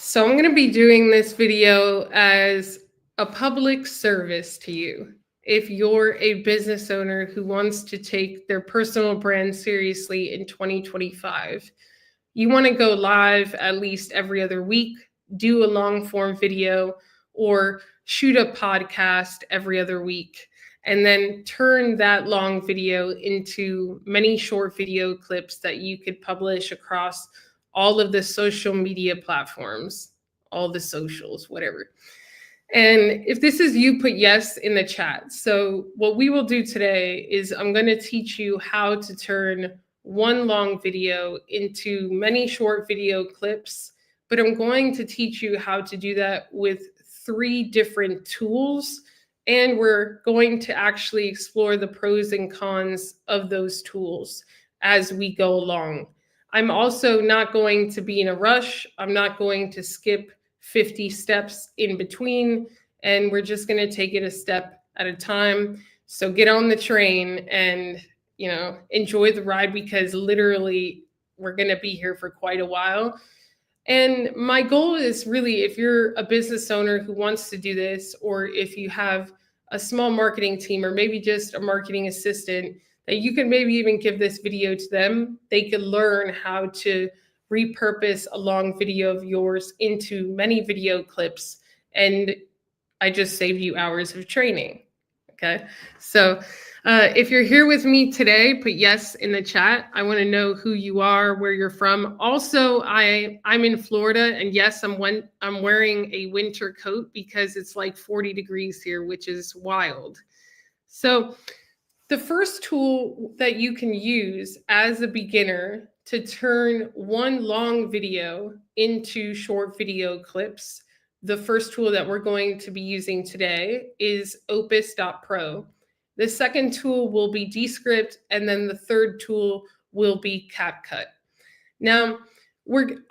So I'm going to be doing this video as a public service to you. If you're a business owner who wants to take their personal brand seriously in 2025, you want to go live at least every other week, do a long form video, or shoot a podcast every other week, and then turn that long video into many short video clips that you could publish across all of the social media platforms, all the socials, whatever. And if this is you, put yes in the chat. So what we will do today is I'm going to teach you how to turn one long video into many short video clips, but I'm going to teach you how to do that with 3 different tools. And we're going to actually explore the pros and cons of those tools as we go along. I'm also not going to be in a rush. I'm not going to skip 50 steps in between, and we're just going to take it a step at a time. So get on the train and, enjoy the ride, because literally we're going to be here for quite a while. And my goal is really, if you're a business owner who wants to do this, or if you have a small marketing team, or maybe just a marketing assistant, that you can maybe even give this video to them. They could learn how to repurpose a long video of yours into many video clips. And I just saved you hours of training. Okay. So if you're here with me today, put yes in the chat. I want to know who you are, where you're from. Also, I'm in Florida, and yes, I'm wearing a winter coat because it's like 40 degrees here, which is wild. So the first tool that you can use as a beginner to turn one long video into short video clips, the first tool that we're going to be using today is Opus.pro. The second tool will be Descript, and then the third tool will be CapCut. Now,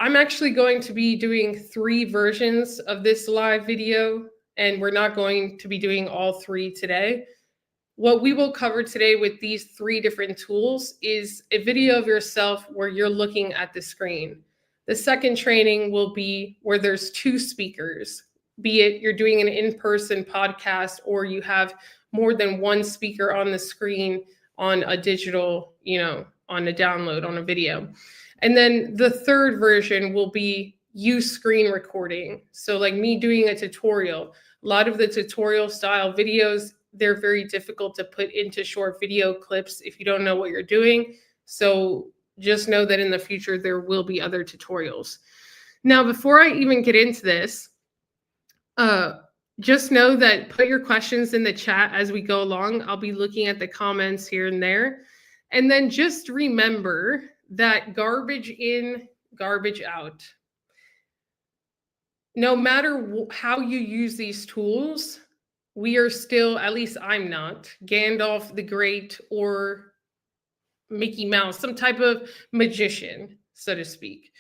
I'm actually going to be doing 3 versions of this live video, and we're not going to be doing all 3 today. What we will cover today with these 3 different tools is a video of yourself where you're looking at the screen. The second training will be where there's 2 speakers, be it you're doing an in-person podcast or you have more than 1 speaker on the screen on a digital, on a download, on a video. And then the third version will be you screen recording. So like me doing a tutorial. A lot of the tutorial style videos, they're very difficult to put into short video clips if you don't know what you're doing. So just know that in the future, there will be other tutorials. Now, before I even get into this, just know that put your questions in the chat as we go along. I'll be looking at the comments here and there. And then just remember that garbage in, garbage out. No matter how you use these tools, we are still, at least I'm not, Gandalf the Great or Mickey Mouse, some type of magician, so to speak.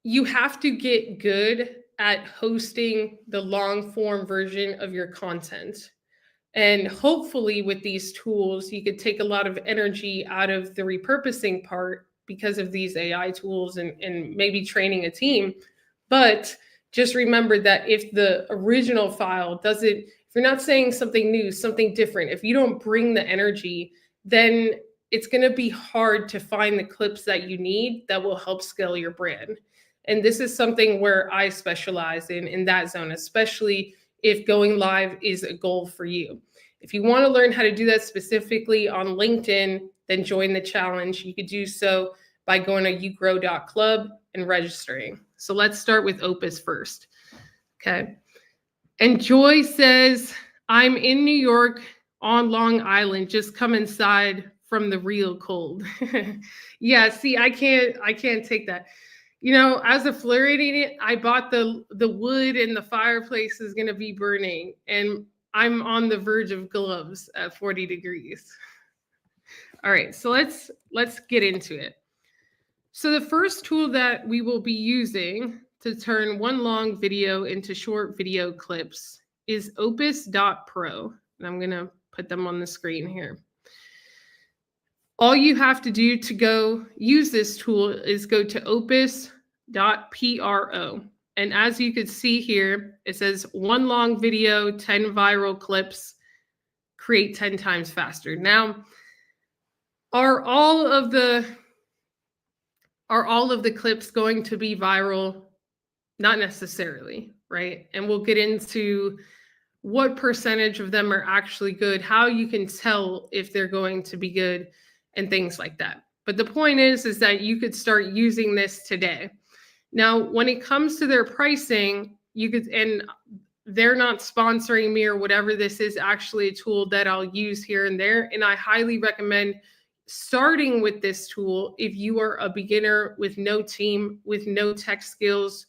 You have to get good at hosting the long form version of your content. And hopefully with these tools, you could take a lot of energy out of the repurposing part because of these AI tools and maybe training a team. But just remember that if the original file doesn't, if you're not saying something new, something different, if you don't bring the energy, then it's going to be hard to find the clips that you need that will help scale your brand. And this is something where I specialize in that zone, especially if going live is a goal for you. If you want to learn how to do that specifically on LinkedIn, then join the challenge. You could do so by going to yougrow.club and registering. So let's start with Opus first. Okay. And Joy says, I'm in New York on Long Island, just come inside from the real cold. Yeah, see, I can't take that. As a Floridian, I bought the wood and the fireplace is going to be burning, and I'm on the verge of gloves at 40 degrees. All right, so let's get into it. So the first tool that we will be using to turn one long video into short video clips is Opus.pro. And I'm going to put them on the screen here. All you have to do to go use this tool is go to Opus Opus.pro. And as you can see here, it says 1 long video, 10 viral clips, create 10 times faster. Now, are all of the clips going to be viral? Not necessarily, right? And we'll get into what percentage of them are actually good, how you can tell if they're going to be good, and things like that. But the point is that you could start using this today. Now, when it comes to their pricing, you could, and they're not sponsoring me or whatever, this is actually a tool that I'll use here and there. And I highly recommend starting with this tool if you are a beginner with no team, with no tech skills.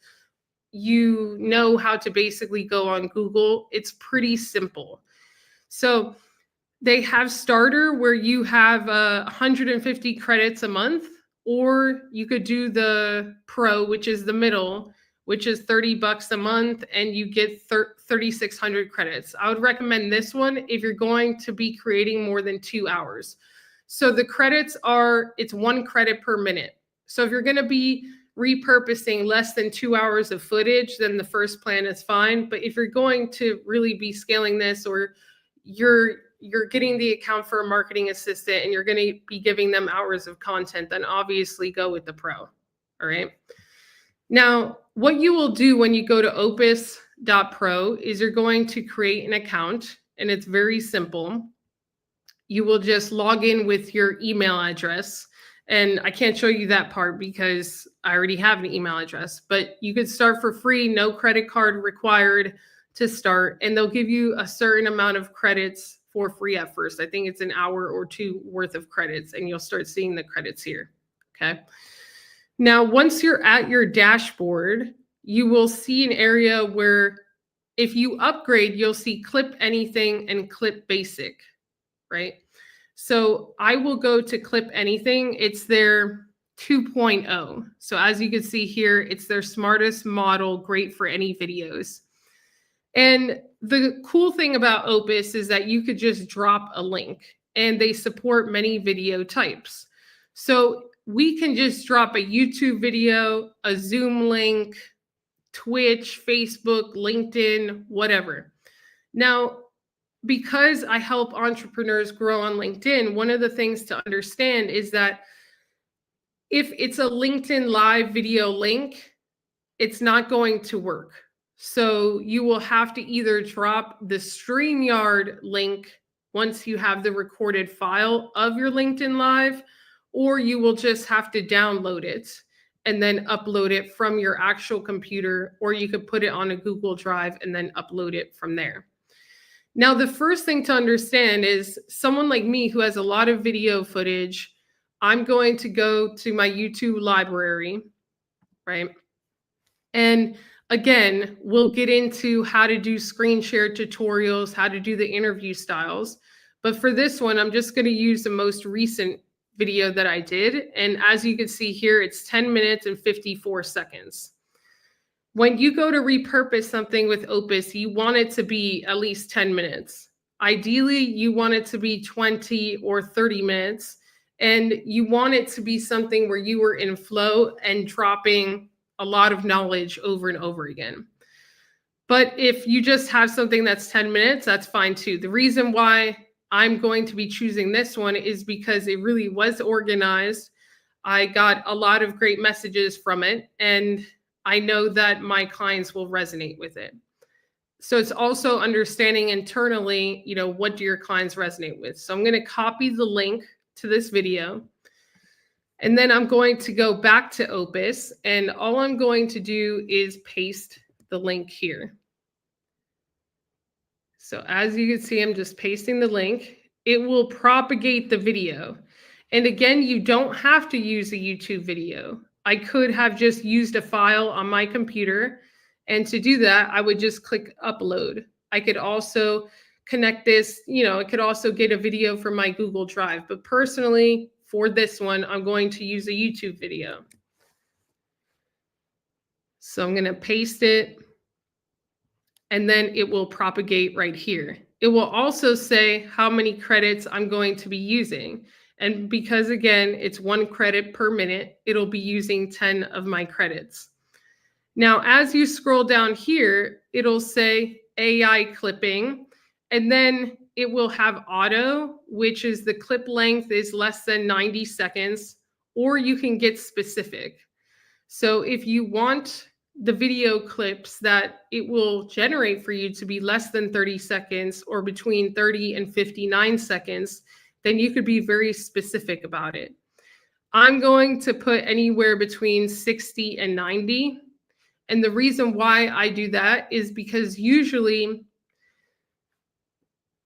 You know how to basically go on Google. It's pretty simple. So they have starter where you have 150 credits a month, or you could do the pro, which is the middle, which is $30 a month, and you get 3,600 credits. I would recommend this one if you're going to be creating more than 2 hours. So the credits are, it's 1 credit per minute. So if you're going to be repurposing less than 2 hours of footage, then the first plan is fine. But if you're going to really be scaling this, or you're getting the account for a marketing assistant and you're going to be giving them hours of content, then obviously go with the pro. All right. Now, what you will do when you go to opus.pro is you're going to create an account, and it's very simple. You will just log in with your email address. And I can't show you that part because I already have an email address, but you could start for free, no credit card required to start. And they'll give you a certain amount of credits for free at first. I think it's an hour or 2 worth of credits, and you'll start seeing the credits here. Okay. Now, once you're at your dashboard, you will see an area where if you upgrade, you'll see clip anything and clip basic, right? So I will go to clip anything. It's their 2.0. So as you can see here, it's their smartest model, great for any videos. And the cool thing about Opus is that you could just drop a link, and they support many video types. So we can just drop a YouTube video, a Zoom link, Twitch, Facebook, LinkedIn, whatever. Now, because I help entrepreneurs grow on LinkedIn, one of the things to understand is that if it's a LinkedIn live video link, it's not going to work. So you will have to either drop the StreamYard link once you have the recorded file of your LinkedIn live, or you will just have to download it and then upload it from your actual computer, or you could put it on a Google Drive and then upload it from there. Now, the first thing to understand is someone like me who has a lot of video footage, I'm going to go to my YouTube library, right? And again, we'll get into how to do screen share tutorials, how to do the interview styles. But for this one, I'm just going to use the most recent video that I did. And as you can see here, it's 10 minutes and 54 seconds. When you go to repurpose something with Opus, you want it to be at least 10 minutes. Ideally, you want it to be 20 or 30 minutes, and you want it to be something where you were in flow and dropping a lot of knowledge over and over again. But if you just have something that's 10 minutes, that's fine too. The reason why I'm going to be choosing this one is because it really was organized. I got a lot of great messages from it, and I know that my clients will resonate with it. So it's also understanding internally, what do your clients resonate with? So I'm going to copy the link to this video, and then I'm going to go back to Opus, and all I'm going to do is paste the link here. So as you can see, I'm just pasting the link. It will propagate the video. And again, you don't have to use a YouTube video. I could have just used a file on my computer. And to do that, I would just click upload. I could also connect this, I could also get a video from my Google Drive. But personally, for this one, I'm going to use a YouTube video. So I'm going to paste it, and then it will propagate right here. It will also say how many credits I'm going to be using. And because again, it's 1 credit per minute, it'll be using 10 of my credits. Now, as you scroll down here, it'll say AI clipping, and then it will have auto, which is the clip length is less than 90 seconds, or you can get specific. So if you want the video clips that it will generate for you to be less than 30 seconds or between 30 and 59 seconds, then you could be very specific about it. I'm going to put anywhere between 60 and 90. And the reason why I do that is because usually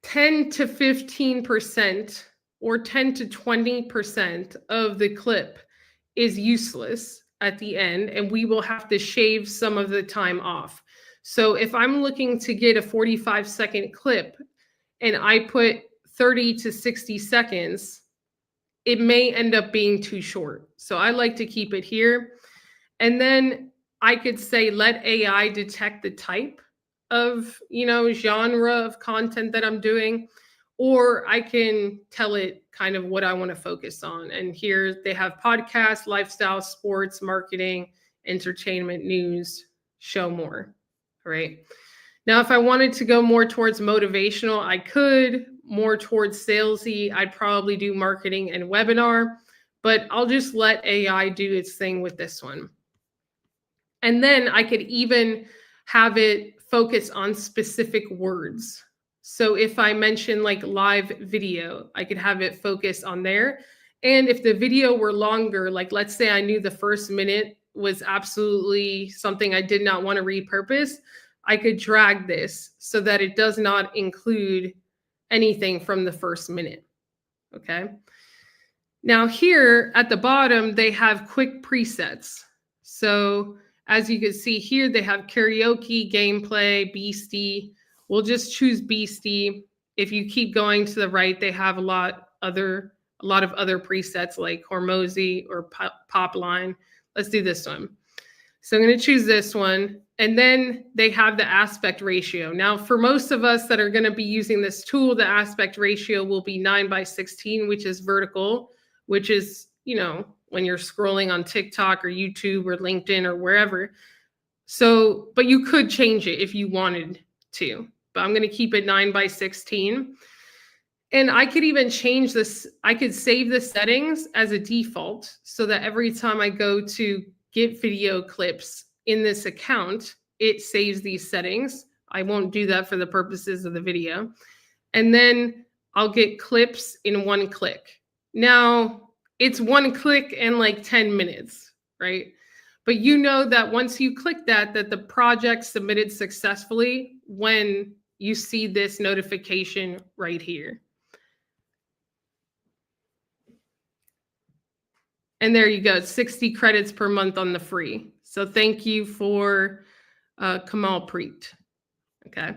10 to 15% or 10 to 20% of the clip is useless at the end, and we will have to shave some of the time off. So if I'm looking to get a 45-second clip and I put 30 to 60 seconds, it may end up being too short. So I like to keep it here. And then I could say, let AI detect the type of, genre of content that I'm doing, or I can tell it kind of what I want to focus on. And here they have podcasts, lifestyle, sports, marketing, entertainment, news, show more, right? Now, if I wanted to go more towards motivational, I could. More towards salesy, I'd probably do marketing and webinar, but I'll just let AI do its thing with this one. And then I could even have it focus on specific words. So if I mention like live video, I could have it focus on there. And if the video were longer, like let's say I knew the first minute was absolutely something I did not want to repurpose, I could drag this so that it does not include anything from the first minute. Okay. Now here at the bottom, they have quick presets. So as you can see here, they have karaoke, gameplay, Beastie. We'll just choose Beastie. If you keep going to the right, they have a lot of other presets like Hormozy or Popline. Let's do this one. So I'm going to choose this one. And then they have the aspect ratio. Now, for most of us that are going to be using this tool, the aspect ratio will be 9:16, which is vertical, which is, when you're scrolling on TikTok or YouTube or LinkedIn or wherever. So, but you could change it if you wanted to. But I'm going to keep it 9:16. And I could even change this. I could save the settings as a default so that every time I go to get video clips in this account, it saves these settings. I won't do that for the purposes of the video. And then I'll get clips in 1 click. Now, it's 1 click and like 10 minutes, right? But you know that once you click that the project submitted successfully when you see this notification right here. And there you go, 60 credits per month on the free. So thank you for Kamal Preet. Okay,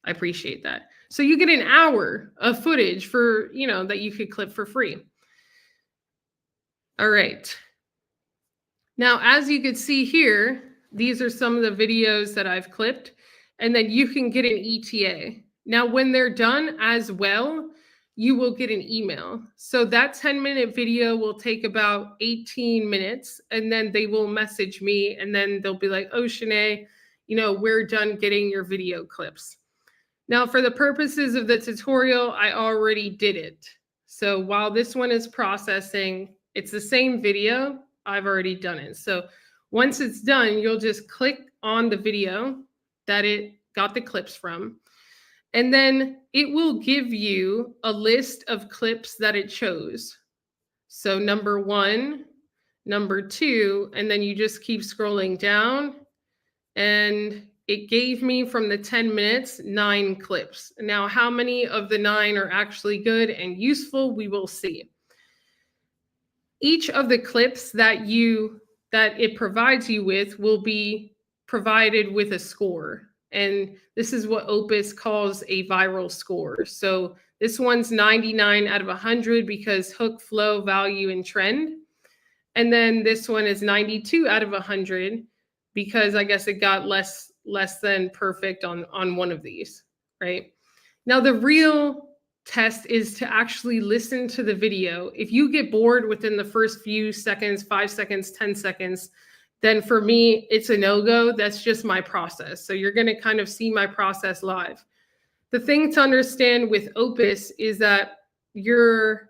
I appreciate that. So you get an hour of footage for, that you could clip for free. All right. Now, as you can see here, these are some of the videos that I've clipped, and then you can get an ETA. Now, when they're done as well, you will get an email. So that 10-minute video will take about 18 minutes, and then they will message me, and then they'll be like, oh, Shanae, we're done getting your video clips. Now, for the purposes of the tutorial, I already did it. So while this one is processing, it's the same video. I've already done it. So once it's done, you'll just click on the video that it got the clips from. And then it will give you a list of clips that it chose. So number 1, number 2, and then you just keep scrolling down. And it gave me from the 10 minutes, 9 clips. Now, how many of the 9 are actually good and useful, we will see. Each of the clips that it provides you with will be provided with a score. And this is what Opus calls a viral score. So this one's 99 out of 100 because hook, flow, value, and trend. And then this one is 92 out of 100 because I guess it got less than perfect on one of these, right? Now, the real test is to actually listen to the video. If you get bored within the first few seconds, 5 seconds, 10 seconds, then for me, it's a no-go. That's just my process. So you're going to kind of see my process live. The thing to understand with Opus is that you're,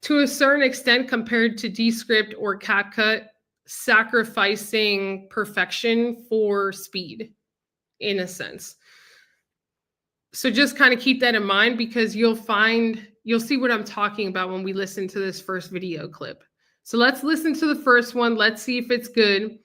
to a certain extent, compared to Descript or CapCut, sacrificing perfection for speed, in a sense. So just kind of keep that in mind, because you'll see what I'm talking about when we listen to this first video clip. So let's listen to the first one. Let's see if it's good.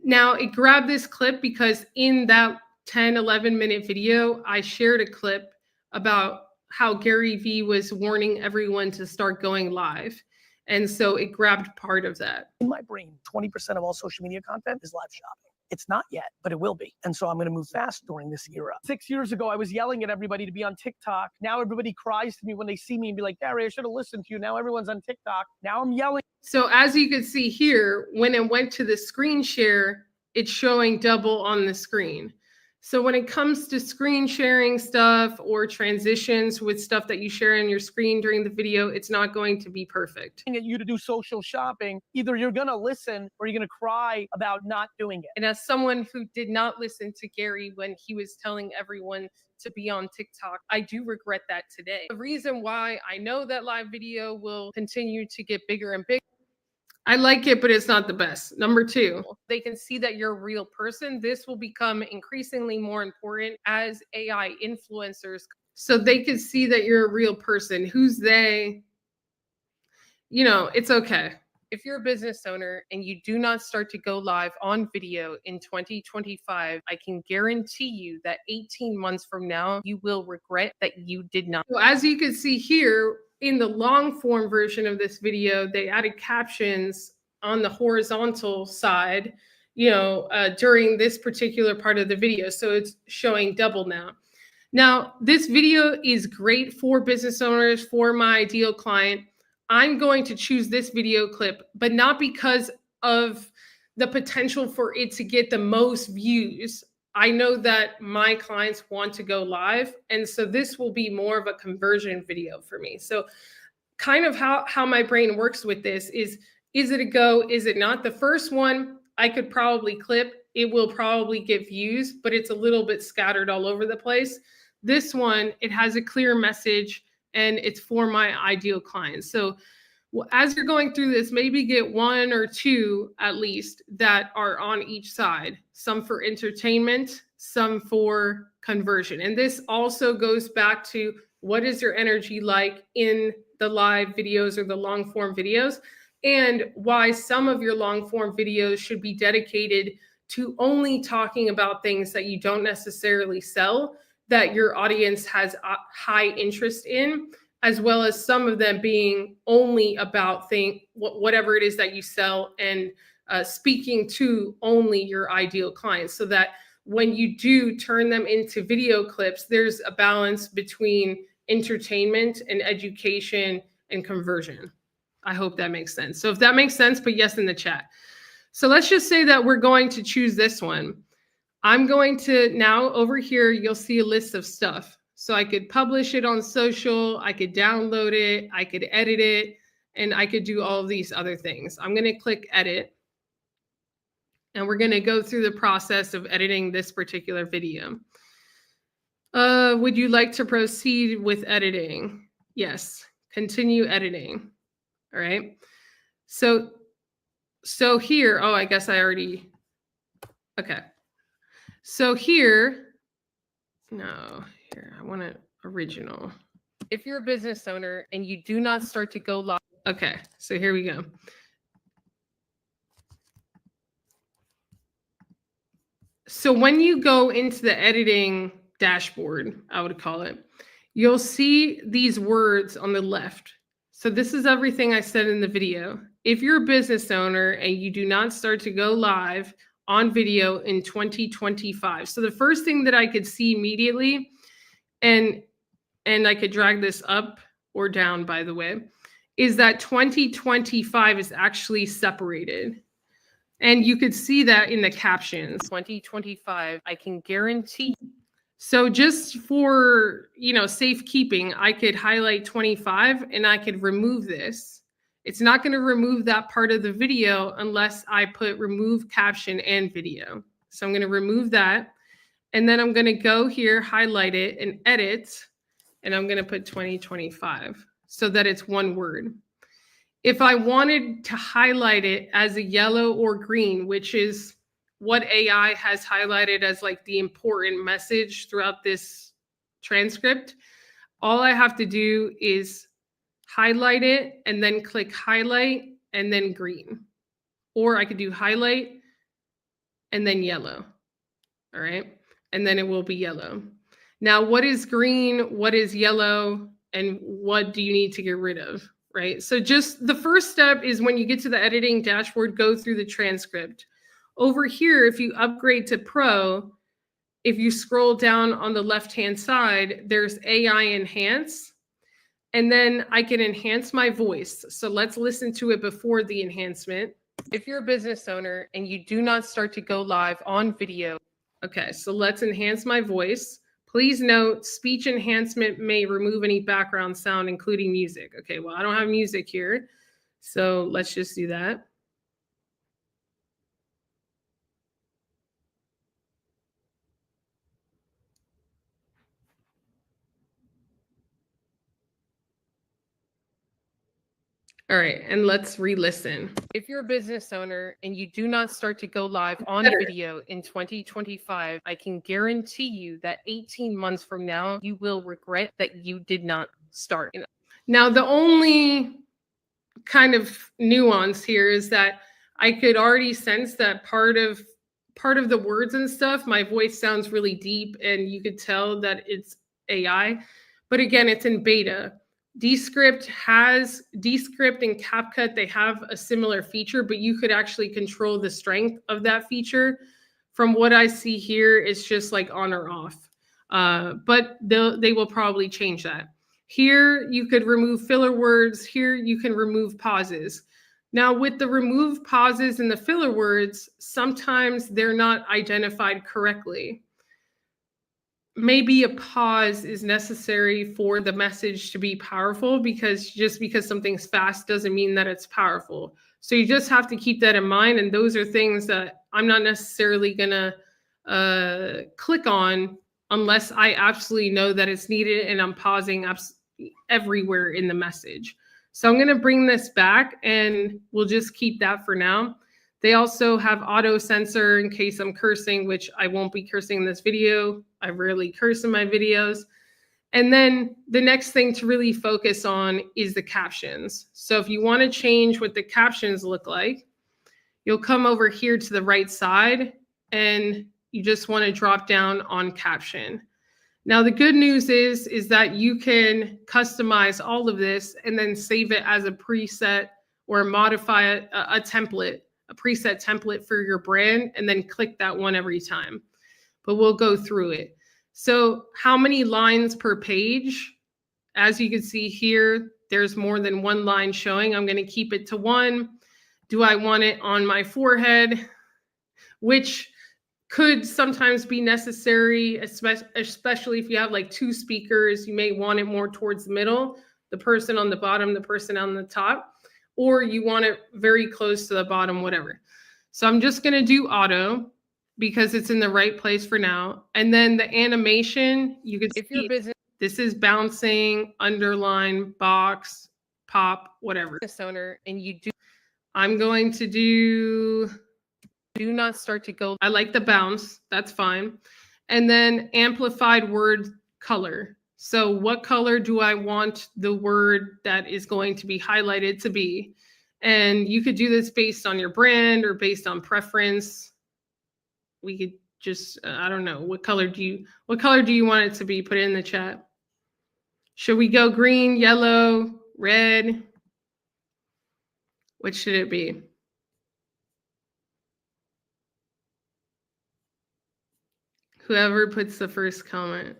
Now, it grabbed this clip because in that 10, 11-minute video, I shared a clip about how Gary Vee was warning everyone to start going live. And so it grabbed part of that. In my brain, 20% of all social media content is live shopping. It's not yet, but it will be. And so I'm going to move fast during this era. 6 years ago, I was yelling at everybody to be on TikTok. Now everybody cries to me when they see me and be like, Gary, I should have listened to you. Now everyone's on TikTok. Now I'm yelling. So as you can see here, when it went to the screen share, it's showing double on the screen. So when it comes to screen sharing stuff or transitions with stuff that you share on your screen during the video, it's not going to be perfect. At you to do social shopping, either you're going to listen or you're going to cry about not doing it. And as someone who did not listen to Gary when he was telling everyone to be on TikTok, I do regret that today. The reason why I know that live video will continue to get bigger and bigger, I like it, but it's not the best. Number two, they can see that you're a real person. This will become increasingly more important as AI influencers. So they can see that you're a real person. Who's they? You know, it's okay. If you're a business owner and you do not start to go live on video in 2025, I can guarantee you that 18 months from now, you will regret that you did not. So as you can see here, in the long form version of this video, they added captions on the horizontal side, during this particular part of the video. So it's showing double now. Now, this video is great for business owners, for my ideal client. I'm going to choose this video clip, but not because of the potential for it to get the most views. I know that my clients want to go live, and so this will be more of a conversion video for me. So kind of how my brain works with this is it a go? Is it not? The first one I could probably clip. It will probably get views, but it's a little bit scattered all over the place. This one, it has a clear message, and it's for my ideal clients. So as you're going through this, maybe get one or two at least that are on each side, some for entertainment, some for conversion. And this also goes back to what is your energy like in the live videos or the long form videos, and why some of your long form videos should be dedicated to only talking about things that you don't necessarily sell, that your audience has a high interest in, as well as some of them being only about whatever it is that you sell, and speaking to only your ideal clients, so that when you do turn them into video clips, there's a balance between entertainment and education and conversion. I hope that makes sense. So if that makes sense, put yes in the chat. So let's just say that we're going to choose this one. I'm going to now, over here, you'll see a list of stuff. So I could publish it on social, I could download it, I could edit it, and I could do all of these other things. I'm going to click edit, and we're going to go through the process of editing this particular video. Would you like to proceed with editing? Yes. Continue editing. All right. So here, I guess I already, okay. So here, no. Here, I want it original. If you're a business owner and you do not start to go live. Okay, so here we go. So when you go into the editing dashboard, I would call it, you'll see these words on the left. So this is everything I said in the video. If you're a business owner and you do not start to go live on video in 2025. So the first thing that I could see immediately, and I could drag this up or down, by the way, is that 2025 is actually separated. And you could see that in the captions. 2025, I can guarantee. So just for, safekeeping, I could highlight 25 and I could remove this. It's not going to remove that part of the video unless I put remove caption and video. So I'm going to remove that. And then I'm going to go here, highlight it and edit. And I'm going to put 2025 so that it's one word. If I wanted to highlight it as a yellow or green, which is what AI has highlighted as like the important message throughout this transcript, all I have to do is highlight it and then click highlight and then green. Or I could do highlight and then yellow. All right. And then it will be yellow. Now, what is green? What is yellow? And what do you need to get rid of? Right. So just the first step is when you get to the editing dashboard, go through the transcript. Over here, if you upgrade to Pro, if you scroll down on the left-hand side, there's AI Enhance. And then I can enhance my voice. So let's listen to it before the enhancement. If you're a business owner and you do not start to go live on video. Okay, so let's enhance my voice. Please note, speech enhancement may remove any background sound, including music. Okay, well, I don't have music here. So let's just do that. All right, and let's re-listen. If you're a business owner and you do not start to go live on video in 2025, I can guarantee you that 18 months from now, you will regret that you did not start. Now, the only kind of nuance here is that I could already sense that part of the words and stuff, my voice sounds really deep and you could tell that it's AI. But again, it's in beta. Descript and CapCut, they have a similar feature, but you could actually control the strength of that feature. From what I see here, it's just like on or off. But they will probably change that. Here, you could remove filler words. Here, you can remove pauses. Now, with the remove pauses and the filler words, sometimes they're not identified correctly. Maybe a pause is necessary for the message to be powerful, because just because something's fast doesn't mean that it's powerful. So you just have to keep that in mind. And those are things that I'm not necessarily going to click on unless I absolutely know that it's needed and I'm pausing everywhere in the message. So I'm going to bring this back and we'll just keep that for now. They also have auto censor in case I'm cursing, which I won't be cursing in this video. I rarely curse in my videos. And then the next thing to really focus on is the captions. So if you want to change what the captions look like, you'll come over here to the right side and you just want to drop down on caption. Now, the good news is that you can customize all of this and then save it as a preset or modify a template, a preset template for your brand, and then click that one every time. But we'll go through it. So how many lines per page? As you can see here, there's more than one line showing. I'm going to keep it to one. Do I want it on my forehead? Which could sometimes be necessary, especially if you have like two speakers. You may want it more towards the middle, the person on the bottom, the person on the top, or you want it very close to the bottom, whatever. So I'm just going to do auto because it's in the right place for now. And then the animation, you could see this is bouncing, underline, box, pop, whatever. Owner, and you do. I'm going to do not start to go. I like the bounce. That's fine. And then amplified word color. So what color do I want the word that is going to be highlighted to be? And you could do this based on your brand or based on preference. We could just, I don't know, what color do you want it to be? Put it in the chat. Should we go green, yellow, red? What should it be? Whoever puts the first comment.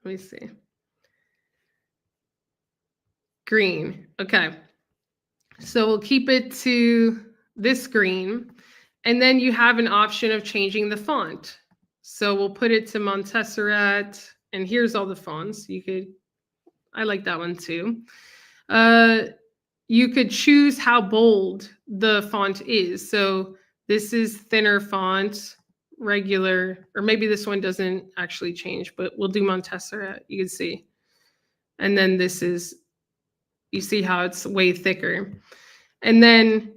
Let me see. Green. Okay. So we'll keep it to this green. And then you have an option of changing the font. So we'll put it to Montserrat, and here's all the fonts. I like that one too. You could choose how bold the font is. So this is thinner font, regular, or maybe this one doesn't actually change, but we'll do Montserrat, you can see. And then this is, you see how it's way thicker. And then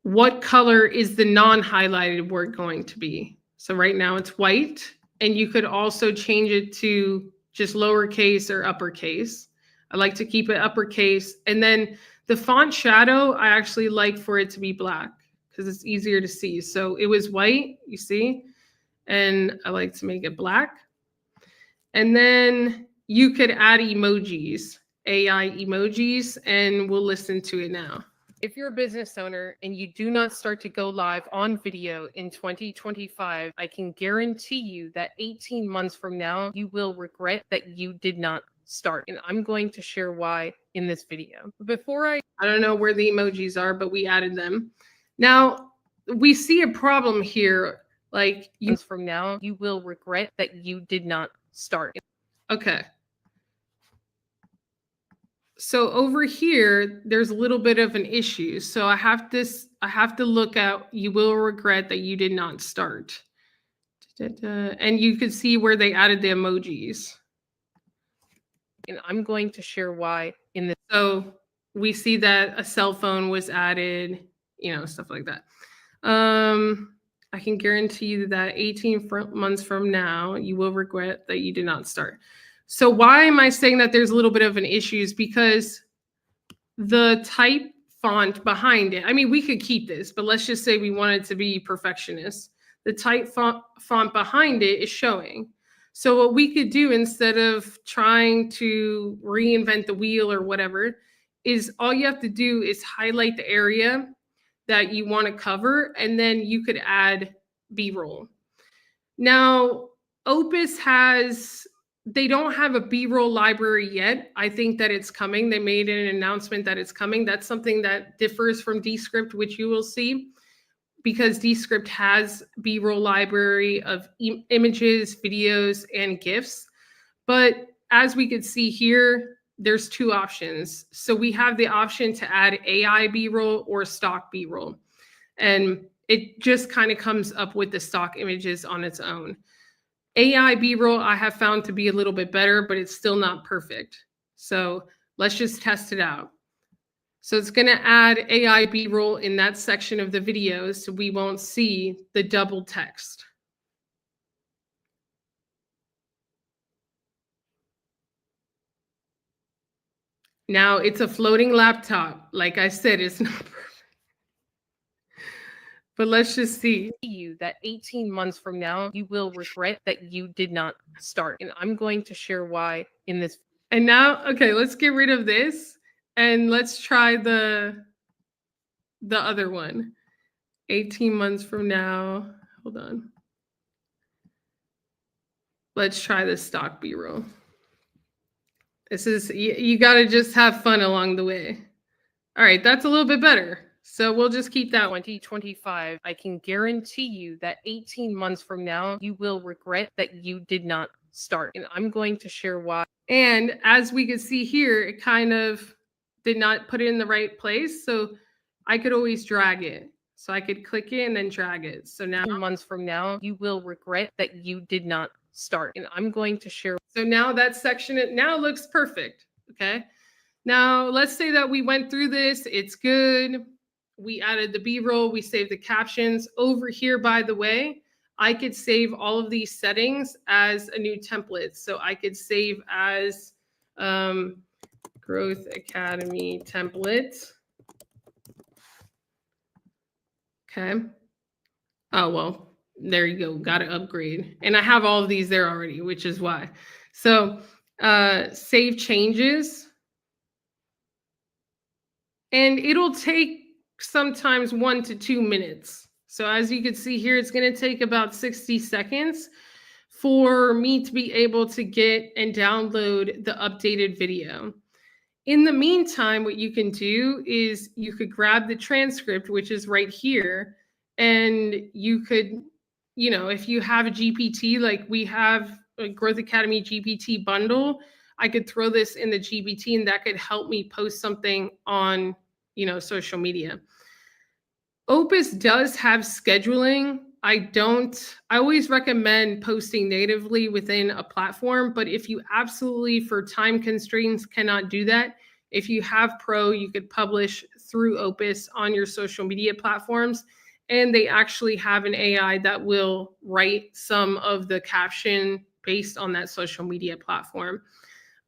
what color is the non-highlighted word going to be? So right now it's white, and you could also change it to just lowercase or uppercase. I like to keep it uppercase. And then the font shadow, I actually like for it to be black because it's easier to see. So it was white, you see, and I like to make it black. And then you could add emojis, AI emojis, and we'll listen to it now. If you're a business owner and you do not start to go live on video in 2025, I can guarantee you that 18 months from now, you will regret that you did not start. And I'm going to share why in this video. Before I don't know where the emojis are, but we added them. Now, we see a problem here. Like from now, you will regret that you did not start. Okay. So over here, there's a little bit of an issue. So I have to look at, you will regret that you did not start. And you could see where they added the emojis. And I'm going to share why in this. So we see that a cell phone was added, stuff like that. I can guarantee you that 18 months from now, you will regret that you did not start. So why am I saying that there's a little bit of an issue? Is because the type font behind it, I mean, we could keep this, but let's just say we wanted to be perfectionist. The type font behind it is showing. So what we could do instead of trying to reinvent the wheel or whatever, is all you have to do is highlight the area that you want to cover, and then you could add B-roll. Now, Opus they don't have a B-roll library yet. I think that it's coming. They made an announcement that it's coming. That's something that differs from Descript, which you will see, because Descript has B-roll library of images, videos, and GIFs. But as we could see here, there's two options. So we have the option to add AI B-roll or stock B-roll. And it just kind of comes up with the stock images on its own. AI B-roll I have found to be a little bit better, but it's still not perfect. So let's just test it out. So it's going to add AI B-roll in that section of the video, so we won't see the double text. Now it's a floating laptop. Like I said, it's not perfect. But let's just see. You that 18 months from now, you will regret that you did not start. And I'm going to share why in this. And now, okay, let's get rid of this and let's try the other one. 18 months from now. Hold on. Let's try the stock B-roll. This is, you got to just have fun along the way. All right, that's a little bit better. So we'll just keep that 2025. I can guarantee you that 18 months from now, you will regret that you did not start. And I'm going to share why. And as we can see here, it kind of did not put it in the right place. So I could always drag it. So I could click it and then drag it. So now months from now, you will regret that you did not start. And I'm going to share. So now that section, it now looks perfect. Okay. Now let's say that we went through this. It's good. We added the B-roll, we saved the captions. Over here, by the way, I could save all of these settings as a new template. So I could save as Growth Academy template. Okay. Oh, well, there you go. Got to upgrade. And I have all of these there already, which is why. So save changes. And it'll take sometimes 1 to 2 minutes. So as you can see here, it's going to take about 60 seconds for me to be able to get and download the updated video. In the meantime, what you can do is you could grab the transcript, which is right here, and you could you know, if you have a GPT, like we have a Growth Academy GPT bundle, I could throw this in the GPT and that could help me post something on, you know, social media. Opus does have scheduling. I always recommend posting natively within a platform, but if you absolutely, for time constraints, cannot do that, if you have Pro, you could publish through Opus on your social media platforms. And they actually have an AI that will write some of the caption based on that social media platform.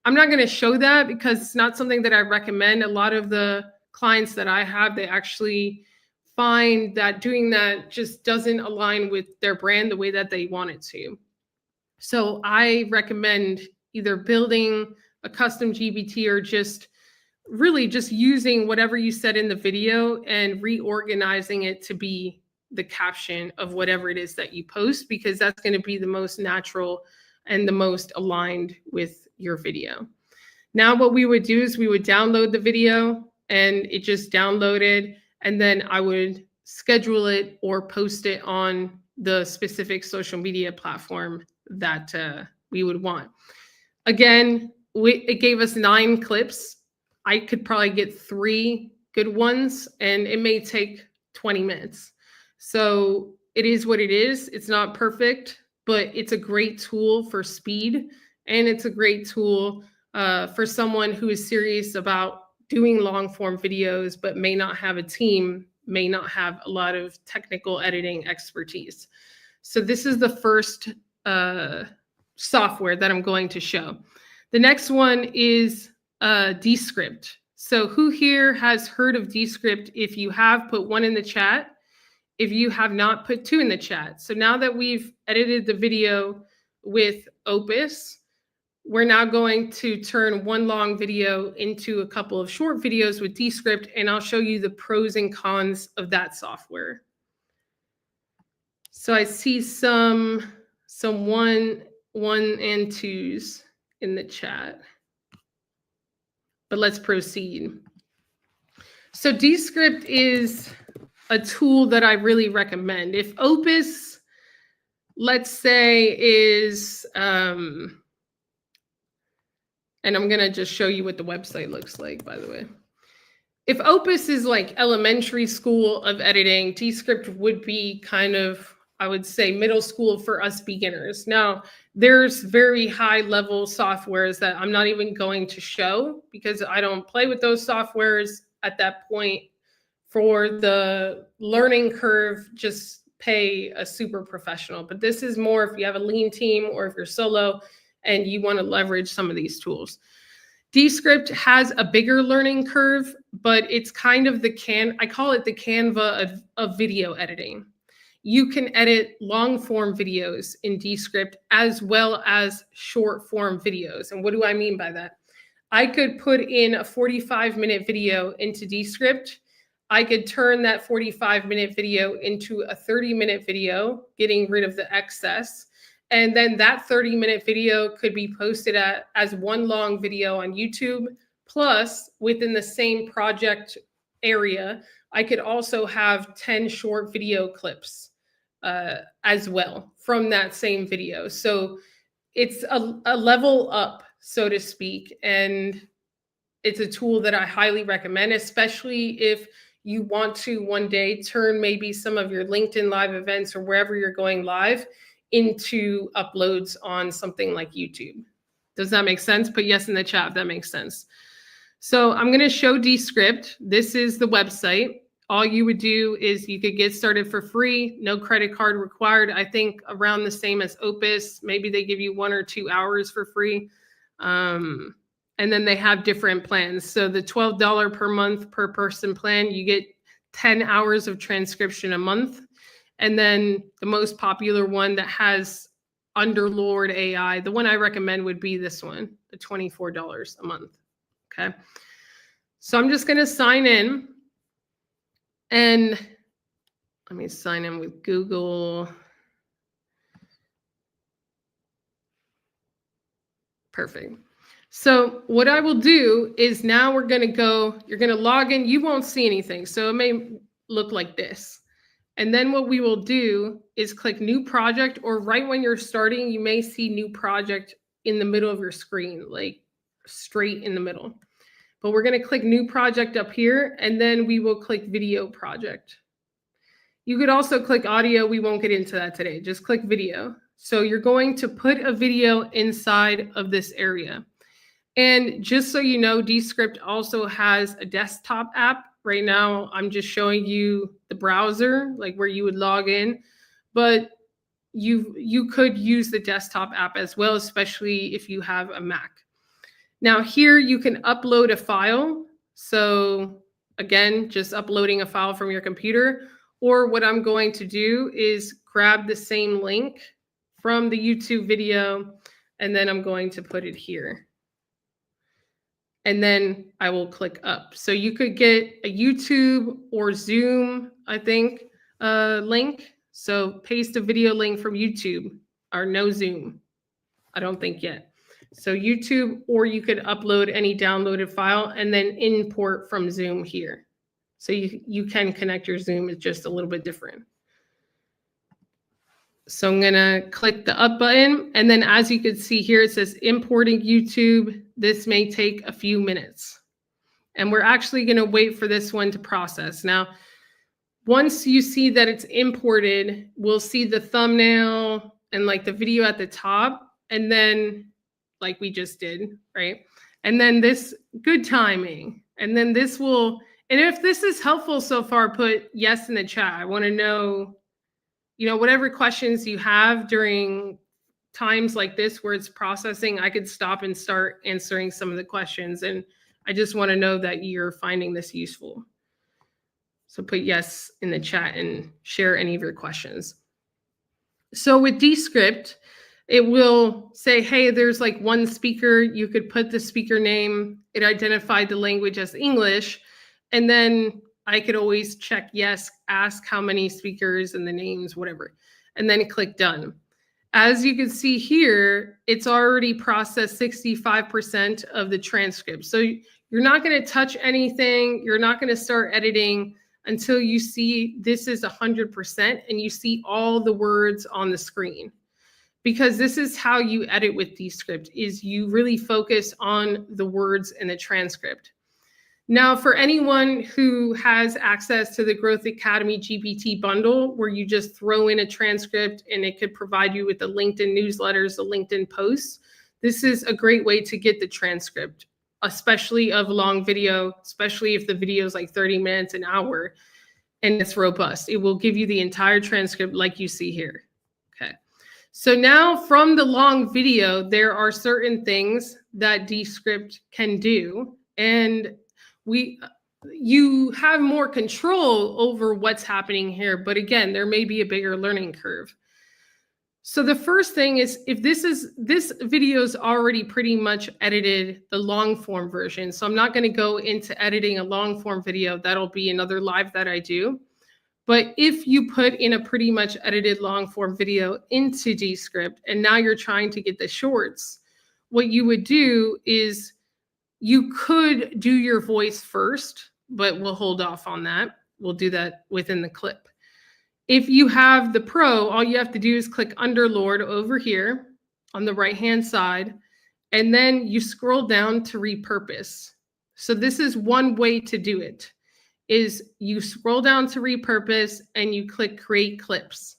I'm not going to show that because it's not something that I recommend. A lot of the clients that I have, they actually find that doing that just doesn't align with their brand the way that they want it to. So I recommend either building a custom GPT or just really just using whatever you said in the video and reorganizing it to be the caption of whatever it is that you post, because that's going to be the most natural and the most aligned with your video. Now what we would do is we would download the video and it just downloaded, and then I would schedule it or post it on the specific social media platform that we would want. Again, it gave us 9 clips. I could probably get 3 good ones, and it may take 20 minutes. So it is what it is. It's not perfect, but it's a great tool for speed, and it's a great tool for someone who is serious about doing long form videos, but may not have a team, may not have a lot of technical editing expertise. So this is the first software that I'm going to show. The next one is Descript. So who here has heard of Descript? If you have, put 1 in the chat. If you have not, put 2 in the chat. So now that we've edited the video with Opus, we're now going to turn one long video into a couple of short videos with Descript, and I'll show you the pros and cons of that software. So I see some 1 and 2s in the chat, but let's proceed. So Descript is a tool that I really recommend. If Opus, let's say, is and I'm going to just show you what the website looks like, by the way. If Opus is like elementary school of editing, Descript would be kind of, I would say, middle school for us beginners. Now, there's very high level softwares that I'm not even going to show because I don't play with those softwares at that point. For the learning curve, just pay a super professional. But this is more if you have a lean team or if you're solo and you want to leverage some of these tools. Descript has a bigger learning curve, but it's kind of I call it the Canva of video editing. You can edit long form videos in Descript as well as short form videos. And what do I mean by that? I could put in a 45-minute video into Descript. I could turn that 45-minute video into a 30-minute video, getting rid of the excess. And then that 30-minute video could be posted as one long video on YouTube. Plus, within the same project area, I could also have 10 short video clips as well from that same video. So it's a level up, so to speak. And it's a tool that I highly recommend, especially if you want to one day turn maybe some of your LinkedIn live events or wherever you're going live into uploads on something like YouTube. Does that make sense? Put yes in the chat if that makes sense. So I'm going to show Descript. This is the website. All you would do is you could get started for free, no credit card required. I think around the same as Opus. Maybe they give you 1 or 2 hours for free. And then they have different plans. So the $12 per month per person plan, you get 10 hours of transcription a month. And then the most popular one that has Underlord AI, the one I recommend would be this one, the $24 a month. Okay. So I'm just going to sign in. And let me sign in with Google. Perfect. So what I will do is now we're going to go, you're going to log in. You won't see anything. So it may look like this. And then what we will do is click new project, or right when you're starting, you may see new project in the middle of your screen, like straight in the middle. But we're going to click new project up here, and then we will click video project. You could also click audio. We won't get into that today. Just click video. So you're going to put a video inside of this area. And just so you know, Descript also has a desktop app. Right now, I'm just showing you the browser, like where you would log in. But you could use the desktop app as well, especially if you have a Mac. Now here you can upload a file. So again, just uploading a file from your computer. Or what I'm going to do is grab the same link from the YouTube video, and then I'm going to put it here. And then I will click up. So you could get a YouTube or Zoom, I think, link. So paste a video link from YouTube, or no Zoom. I don't think yet. So YouTube, or you could upload any downloaded file and then import from Zoom here. So you can connect your Zoom. It's just a little bit different. So I'm going to click the up button. And then as you can see here, it says importing YouTube. This may take a few minutes. And we're actually going to wait for this one to process. Now, once you see that it's imported, we'll see the thumbnail and like the video at the top. And then like we just did, right? And then this good timing. And then this will, and if this is helpful so far, put yes in the chat. I want to know, whatever questions you have during times like this where it's processing, I could stop and start answering some of the questions. And I just want to know that you're finding this useful. So put yes in the chat and share any of your questions. So with Descript, it will say, hey, there's like one speaker. You could put the speaker name. It identified the language as English. And then I could always check yes, ask how many speakers and the names, whatever, and then click done. As you can see here, it's already processed 65% of the transcript. So you're not going to touch anything. You're not going to start editing until you see this is 100% and you see all the words on the screen. Because this is how you edit with Descript, is you really focus on the words in the transcript. Now, for anyone who has access to the Growth Academy GPT bundle, where you just throw in a transcript and it could provide you with the LinkedIn newsletters, the LinkedIn posts, this is a great way to get the transcript, especially of long video, especially if the video is like 30 minutes, an hour, and it's robust. It will give you the entire transcript like you see here. Okay. So now from the long video, there are certain things that Descript can do, and you have more control over what's happening here. But again, there may be a bigger learning curve. So the first thing is, if this video is already pretty much edited, the long form version. So I'm not going to go into editing a long form video. That'll be another live that I do. But if you put in a pretty much edited long form video into Descript, and now you're trying to get the shorts, what you would do is you could do your voice first, but we'll hold off on that. We'll do that within the clip. If you have the Pro, all you have to do is click Underlord over here on the right-hand side, and then you scroll down to repurpose. So this is one way to do it, is you scroll down to repurpose and you click Create Clips.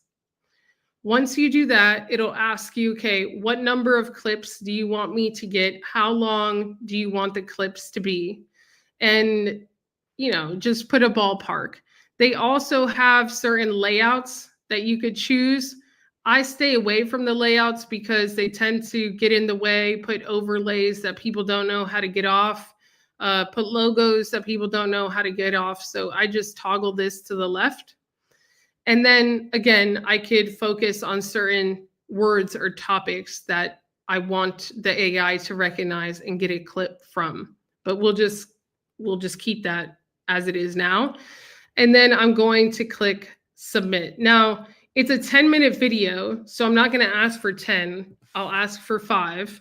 Once you do that, it'll ask you, okay, what number of clips do you want me to get? How long do you want the clips to be? And, just put a ballpark. They also have certain layouts that you could choose. I stay away from the layouts because they tend to get in the way, put overlays that people don't know how to get off, put logos that people don't know how to get off. So I just toggle this to the left. And then again, I could focus on certain words or topics that I want the AI to recognize and get a clip from. But we'll just keep that as it is now. And then I'm going to click submit. Now, it's a 10-minute video, so I'm not going to ask for 10. I'll ask for 5.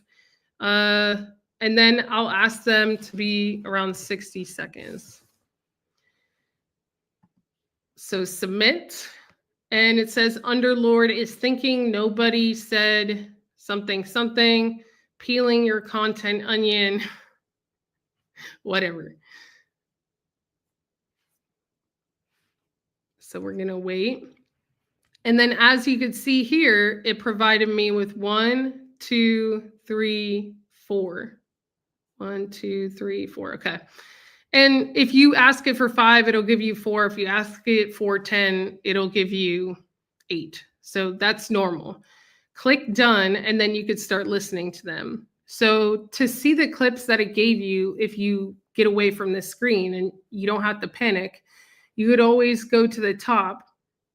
And then I'll ask them to be around 60 seconds. So submit. And it says Underlord is thinking nobody said something, something, peeling your content onion, whatever. So we're gonna wait. And then as you can see here, it provided me with 1, 2, 3, 4. 1, 2, 3, 4. Okay. And if you ask it for 5, it'll give you 4. If you ask it for 10, it'll give you 8. So that's normal. Click done, and then you could start listening to them. So to see the clips that it gave you, if you get away from the screen and you don't have to panic, you could always go to the top,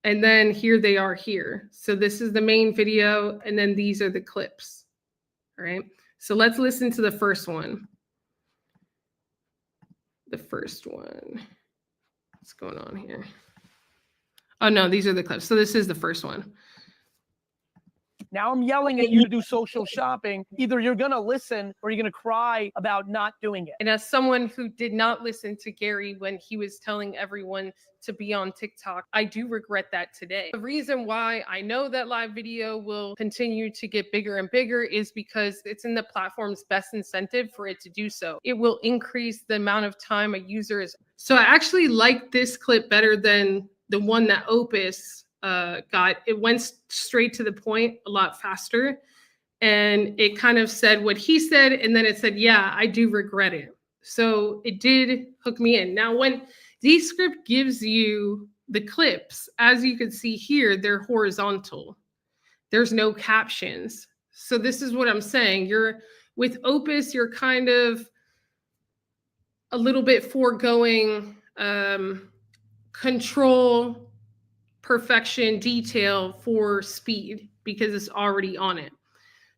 and then here they are here. So this is the main video, and then these are the clips. All right. So let's listen to the first one. The first one. What's going on here? Oh no, these are the clips. So this is the first one. Now I'm yelling at you to do social shopping. Either you're going to listen or you're going to cry about not doing it. And as someone who did not listen to Gary when he was telling everyone to be on TikTok, I do regret that today. The reason why I know that live video will continue to get bigger and bigger is because it's in the platform's best incentive for it to do so. It will increase the amount of time a user is. So I actually like this clip better than the one that Opus got. It went straight to the point a lot faster, and it kind of said what he said, and then it said, yeah, I do regret it. So it did hook me in. Now when Descript gives you the clips, as you can see here, they're horizontal. There's no captions. So this is what I'm saying. You're with Opus, you're kind of a little bit foregoing control, perfection, detail for speed because it's already on it.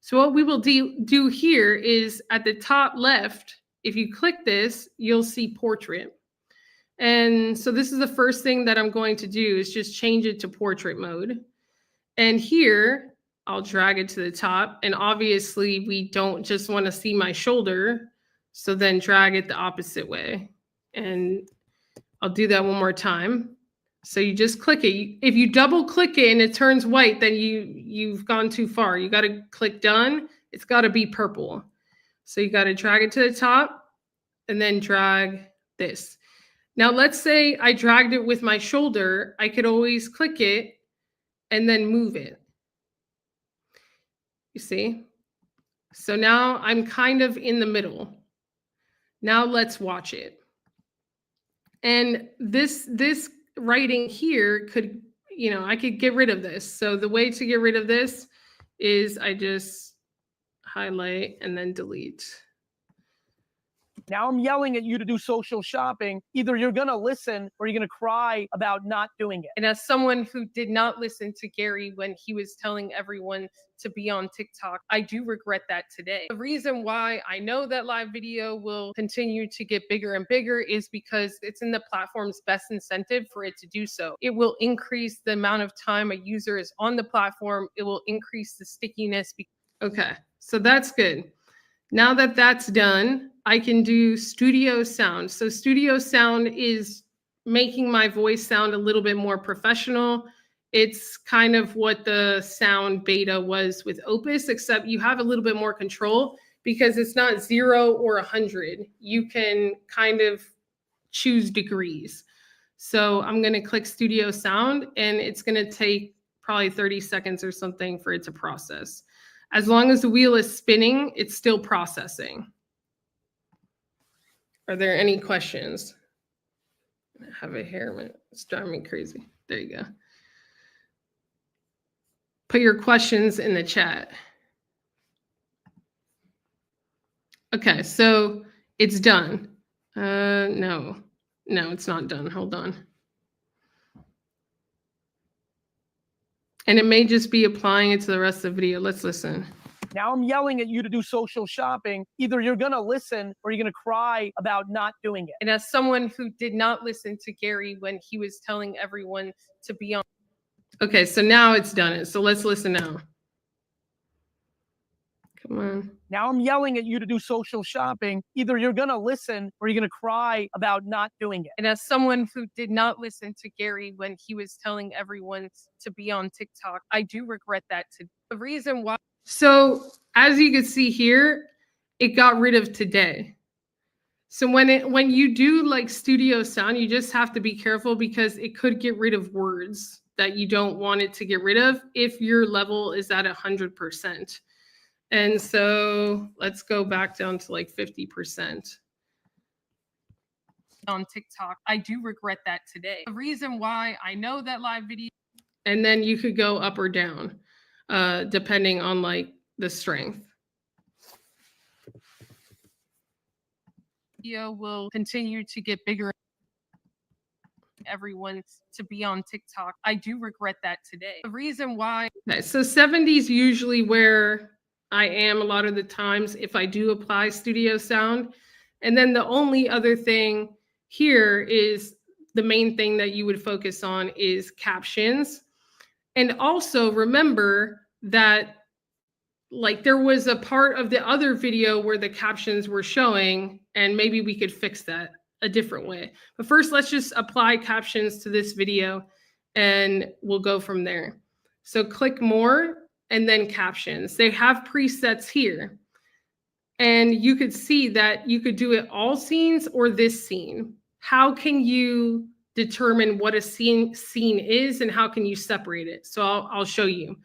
So what we will do here is at the top left, if you click this, you'll see portrait. And so this is the first thing that I'm going to do is just change it to portrait mode. And here I'll drag it to the top. And obviously we don't just want to see my shoulder. So then drag it the opposite way. And I'll do that one more time. So you just click it. If you double click it and it turns white, then you've gone too far. You got to click done. It's got to be purple. So you got to drag it to the top and then drag this. Now let's say I dragged it with my shoulder. I could always click it and then move it. You see? So now I'm kind of in the middle. Now let's watch it. And this writing here could, I could get rid of this. So the way to get rid of this is I just highlight and then delete. Now I'm yelling at you to do social shopping. Either you're going to listen or you're going to cry about not doing it. And as someone who did not listen to Gary when he was telling everyone to be on TikTok, I do regret that today. The reason why I know that live video will continue to get bigger and bigger is because it's in the platform's best incentive for it to do so. It will increase the amount of time a user is on the platform. It will increase the stickiness. Okay, so that's good. Now that that's done, I can do studio sound. So studio sound is making my voice sound a little bit more professional. It's kind of what the sound beta was with Opus, except you have a little bit more control because it's not 0 or 100. You can kind of choose degrees. So I'm going to click studio sound, and it's going to take probably 30 seconds or something for it to process. As long as the wheel is spinning, it's still processing. Are there any questions? I have a hair, it's driving me crazy. There you go. Put your questions in the chat. Okay, so it's done. No, it's not done. Hold on. And it may just be applying it to the rest of the video. Let's listen. Now I'm yelling at you to do social shopping. Either you're going to listen or you're going to cry about not doing it. And as someone who did not listen to Gary when he was telling everyone to be on. Okay, so now it's done it. So let's listen now. Come on. Now I'm yelling at you to do social shopping. Either you're going to listen or you're going to cry about not doing it. And as someone who did not listen to Gary when he was telling everyone to be on TikTok, I do regret that. The reason why. So as you can see here, it got rid of today. So when you do like studio sound, you just have to be careful because it could get rid of words that you don't want it to get rid of if your level is at 100%. And so let's go back down to like 50%. On TikTok, I do regret that today. The reason why I know that live video, and then you could go up or down, depending on like the strength. Video will continue to get bigger. Everyone to be on TikTok. I do regret that today. The reason why. Okay, so 70 is usually where I am a lot of the times if I do apply studio sound. And then the only other thing here is the main thing that you would focus on is captions. And also remember that like there was a part of the other video where the captions were showing, and maybe we could fix that a different way. But first, let's just apply captions to this video and we'll go from there. So click more and then captions. They have presets here. And you could see that you could do it all scenes or this scene. How can you determine what a scene is and how can you separate it? So I'll show you.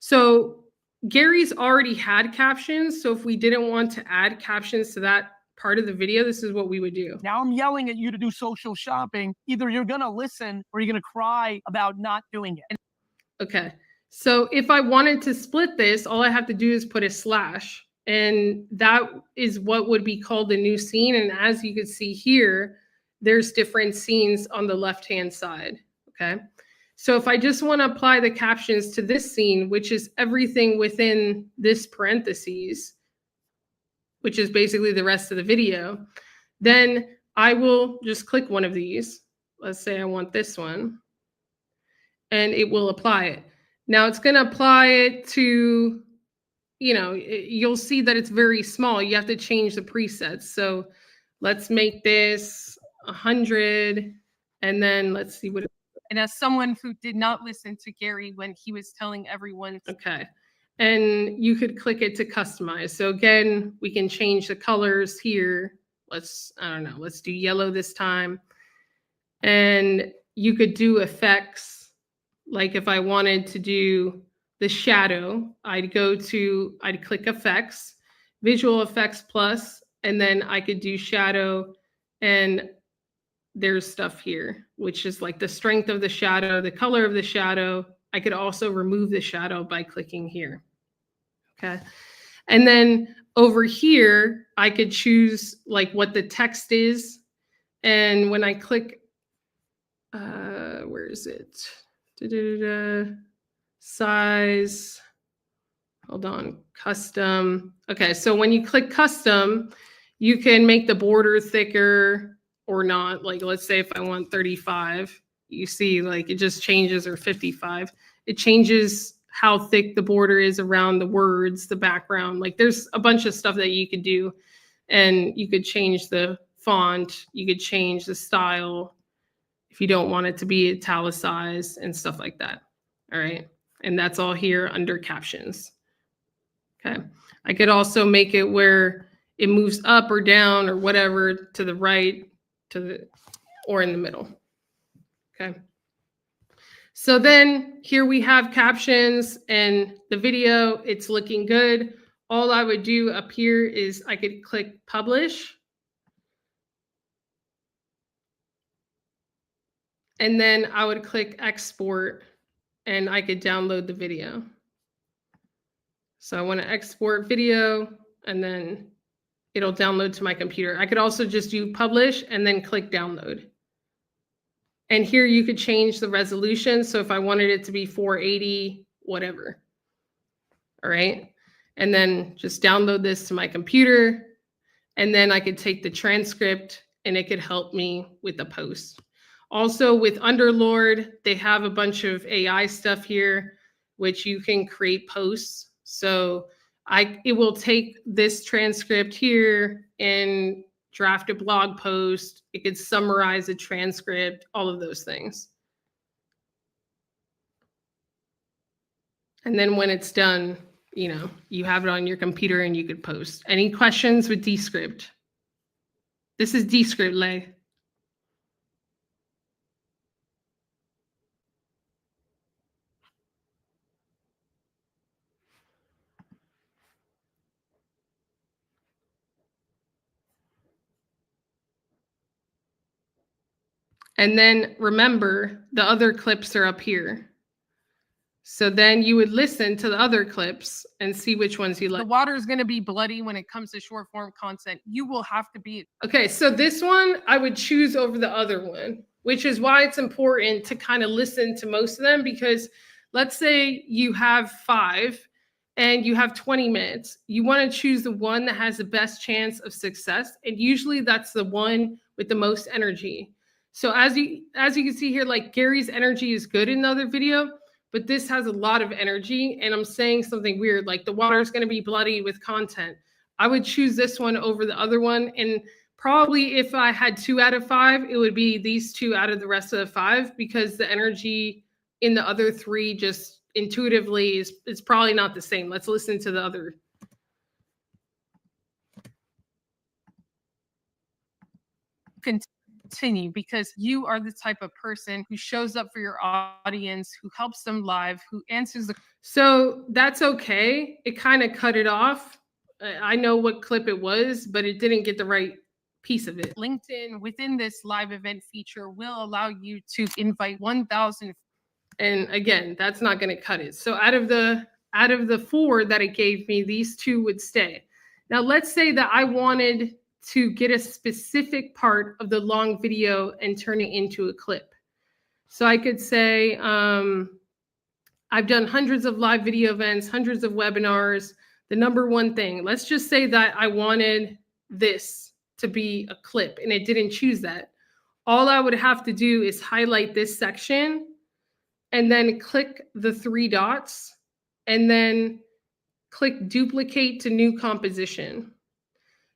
So Gary's already had captions. So if we didn't want to add captions to that part of the video, this is what we would do. Now I'm yelling at you to do social shopping. Either you're going to listen or you're going to cry about not doing it. Okay. So if I wanted to split this, all I have to do is put a slash. And that is what would be called a new scene. And as you can see here, there's different scenes on the left-hand side, okay? So if I just want to apply the captions to this scene, which is everything within this parentheses, which is basically the rest of the video, then I will just click one of these. Let's say I want this one, and it will apply it. Now it's going to apply it to, you know, you'll see that it's very small. You have to change the presets. So let's make this 100, and then let's see what. And as someone who did not listen to Gary when he was telling everyone. Okay. And you could click it to customize. So again, we can change the colors here. Let's, I don't know, let's do yellow this time. And you could do effects. Like if I wanted to do the shadow, I'd click effects, visual effects plus, and then I could do shadow, and there's stuff here, which is like the strength of the shadow, the color of the shadow. I could also remove the shadow by clicking here. Okay. And then over here, I could choose like what the text is. And when I click, where is it? Size, hold on, custom. Okay, so when you click custom, you can make the border thicker or not. Like let's say if I want 35, you see like it just changes, or 55. It changes how thick the border is around the words, the background. Like there's a bunch of stuff that you could do, and you could change the font, you could change the style if you don't want it to be italicized and stuff like that. All right. And that's all here under captions. Okay. I could also make it where it moves up or down or whatever, to the right, or in the middle. Okay. So then here we have captions and the video, it's looking good. All I would do up here is I could click publish. And then I would click export, and I could download the video. So I want to export video, and then it'll download to my computer. I could also just do publish and then click download. And here you could change the resolution. So if I wanted it to be 480, whatever. All right. And then just download this to my computer. And then I could take the transcript and it could help me with the post. Also with Underlord, they have a bunch of AI stuff here, which you can create posts. So It will take this transcript here and draft a blog post. It could summarize a transcript, all of those things. And then when it's done, you know, you have it on your computer and you could post. Any questions with Descript? This is Descript, Lay. And then remember, the other clips are up here. So then you would listen to the other clips and see which ones you like. The water is going to be bloody when it comes to short form content. You will have to be. Okay, so this one I would choose over the other one, which is why it's important to kind of listen to most of them, because let's say you have 5 and you have 20 minutes. You want to choose the one that has the best chance of success. And usually that's the one with the most energy. So as you can see here, like Gary's energy is good in the other video, but this has a lot of energy, and I'm saying something weird, like the water is going to be bloody with content. I would choose this one over the other one, and probably if I had 2 out of 5, it would be these 2 out of the rest of the 5, because the energy in the other 3 just intuitively is probably not the same. Let's listen to the other. Continue, because you are the type of person who shows up for your audience, who helps them live, who answers the. So that's okay. It kind of cut it off. I know what clip it was, but it didn't get the right piece of it. LinkedIn within this live event feature will allow you to invite 1,000. And again, that's not going to cut it. So out of the 4 that it gave me, these 2 would stay. Now let's say that I wanted to get a specific part of the long video and turn it into a clip. So I could say, I've done hundreds of live video events, hundreds of webinars. The number one thing, let's just say that I wanted this to be a clip and it didn't choose that. All I would have to do is highlight this section and then click the 3 dots and then click duplicate to new composition.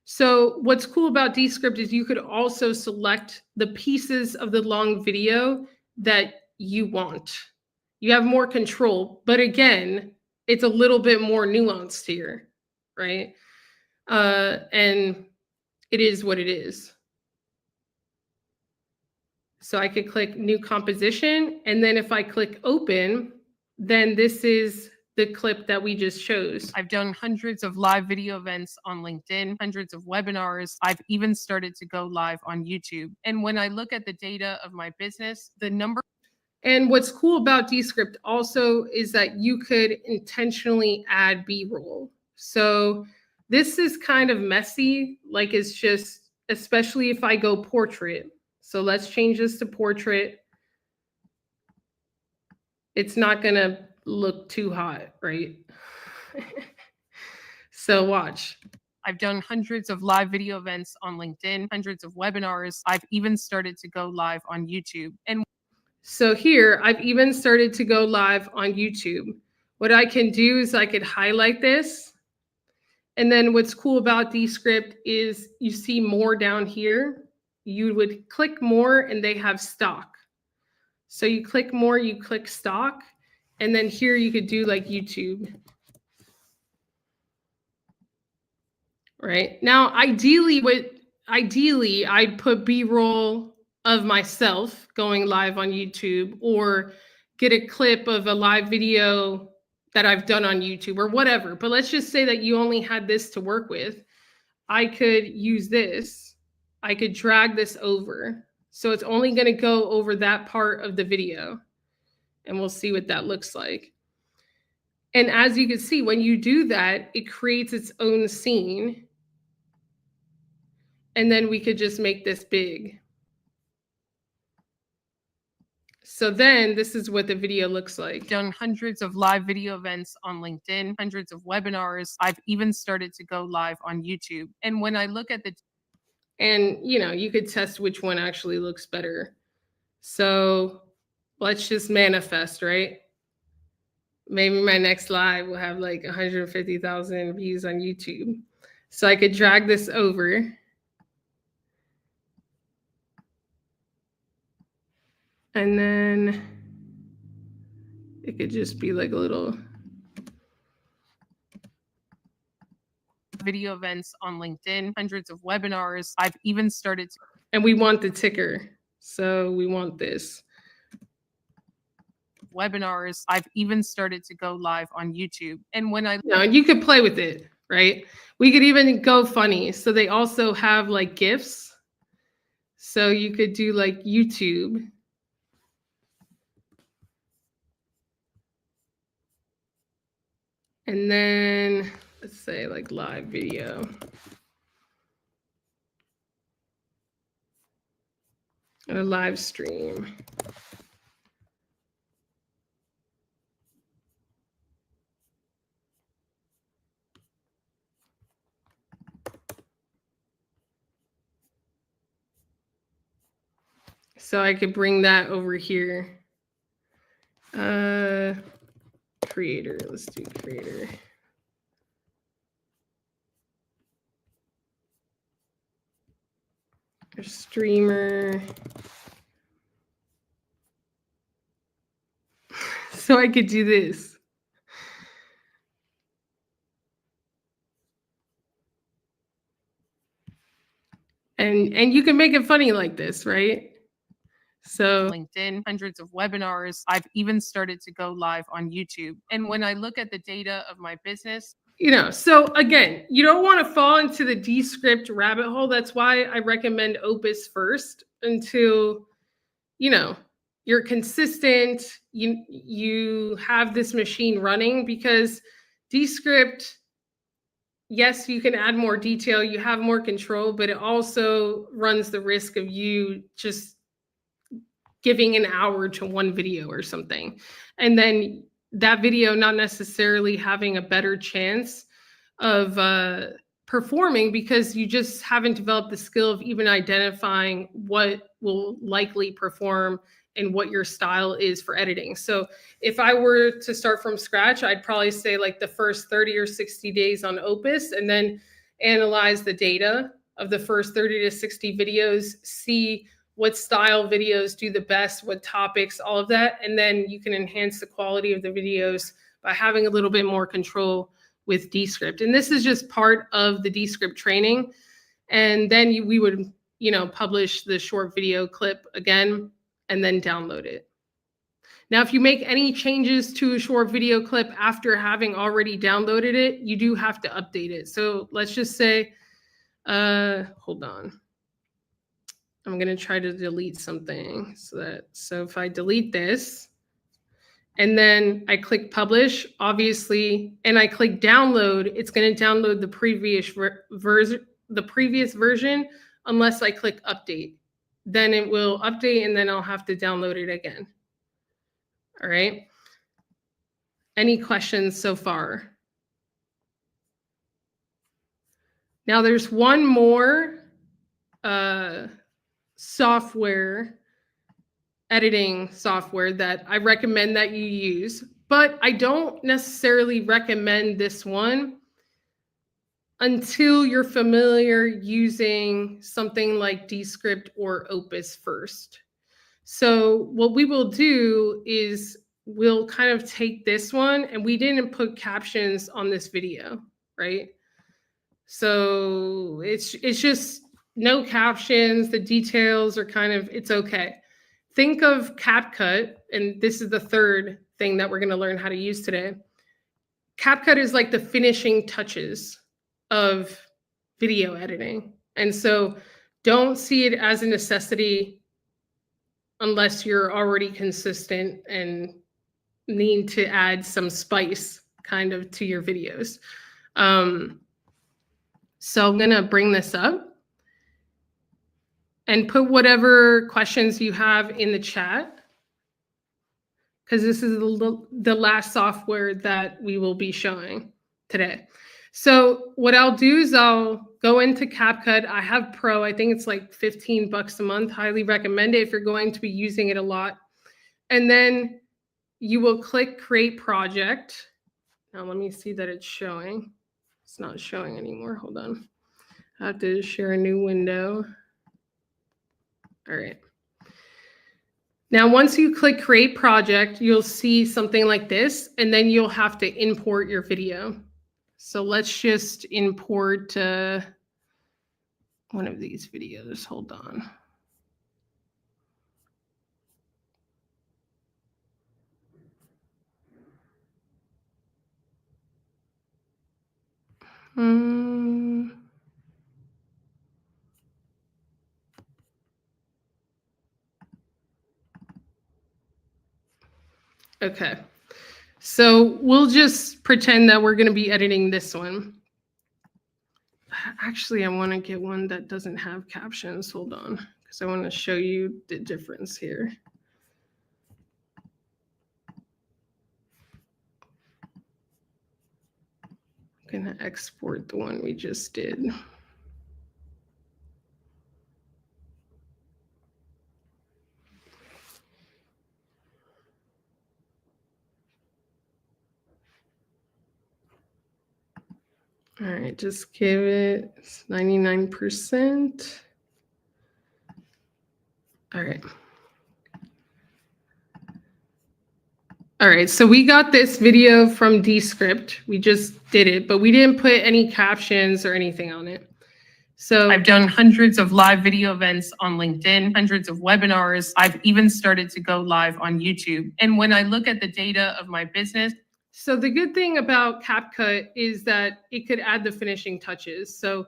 So what's cool about Descript is you could also select the pieces of the long video that you want. You have more control, but again, it's a little bit more nuanced here, right? And it is what it is. So I could click new composition, and then if I click open, then this is the clip that we just chose. I've done hundreds of live video events on LinkedIn, hundreds of webinars. I've even started to go live on YouTube. And when I look at the data of my business, the number. And what's cool about Descript also is that you could intentionally add B-roll. So this is kind of messy, like it's just, especially if I go portrait. So let's change this to portrait. It's not gonna look too hot, right? So watch. I've done hundreds of live video events on LinkedIn, hundreds of webinars. I've even started to go live on YouTube. And so here, I've even started to go live on YouTube. What I can do is I could highlight this. And then what's cool about Descript is you see more down here. You would click more and they have stock. So you click more, you click stock. And then here you could do like YouTube. Right now, ideally I'd put B-roll of myself going live on YouTube, or get a clip of a live video that I've done on YouTube or whatever. But let's just say that you only had this to work with. I could use this. I could drag this over. So it's only going to go over that part of the video. And we'll see what that looks like. And as you can see, when you do that, it creates its own scene. And then we could just make this big. So then this is what the video looks like. Done hundreds of live video events on LinkedIn, hundreds of webinars. I've even started to go live on YouTube. And when I look at and you know, you could test which one actually looks better. So let's just manifest, right? Maybe my next live will have like 150,000 views on YouTube. So I could drag this over. And then it could just be like a little video events on LinkedIn, hundreds of webinars. I've even started to, and we want the ticker. So we want this. Webinars. I've even started to go live on YouTube. And when you could play with it, right? We could even go funny. So they also have like GIFs. So you could do like YouTube. And then let's say like live video. Or live stream. So I could bring that over here. Creator, let's do creator. Or streamer. So I could do this. And you can make it funny like this, right? So LinkedIn, hundreds of webinars. I've even started to go live on YouTube. And when I look at the data of my business, so again, you don't want to fall into the Descript rabbit hole. That's why I recommend Opus first until, you're consistent, you have this machine running, because Descript, yes, you can add more detail, you have more control, but it also runs the risk of you just giving an hour to one video or something. And then that video not necessarily having a better chance of performing, because you just haven't developed the skill of even identifying what will likely perform and what your style is for editing. So if I were to start from scratch, I'd probably say like the first 30 or 60 days on Opus, and then analyze the data of the first 30 to 60 videos, see what style videos do the best, what topics, all of that. And then you can enhance the quality of the videos by having a little bit more control with Descript. And this is just part of the Descript training. And then we would, publish the short video clip again and then download it. Now, if you make any changes to a short video clip after having already downloaded it, you do have to update it. So let's just say, hold on. I'm going to try to delete something. So if I delete this and then I click publish, obviously, and I click download, it's going to download the previous version unless I click update. Then it will update and then I'll have to download it again. All right. Any questions so far? Now there's one more editing software that I recommend that you use, but I don't necessarily recommend this one until you're familiar using something like Descript or Opus first. So what we will do is we'll kind of take this one, and we didn't put captions on this video, right? So it's just no captions. The details are kind of, it's okay. Think of CapCut, and this is the third thing that we're going to learn how to use today. CapCut is like the finishing touches of video editing. And so don't see it as a necessity unless you're already consistent and need to add some spice kind of to your videos. So I'm going to bring this up and put whatever questions you have in the chat, because this is the last software that we will be showing today. So what I'll do is I'll go into CapCut. I have Pro. I think it's like $15 a month. Highly recommend it if you're going to be using it a lot. And then you will click create project. Now let me see that it's showing. It's not showing anymore. Hold on. I have to share a new window. All right. Now, once you click create project, you'll see something like this, and then you'll have to import your video. So let's just import one of these videos. Hold on. Okay. So we'll just pretend that we're going to be editing this one. Actually, I want to get one that doesn't have captions. Hold on, because I want to show you the difference here. I'm going to export the one we just did. All right, just give it 99%. All right. All right, so we got this video from Descript. We just did it, but we didn't put any captions or anything on it. So I've done hundreds of live video events on LinkedIn, hundreds of webinars. I've even started to go live on YouTube. And when I look at the data of my business, so the good thing about CapCut is that it could add the finishing touches. So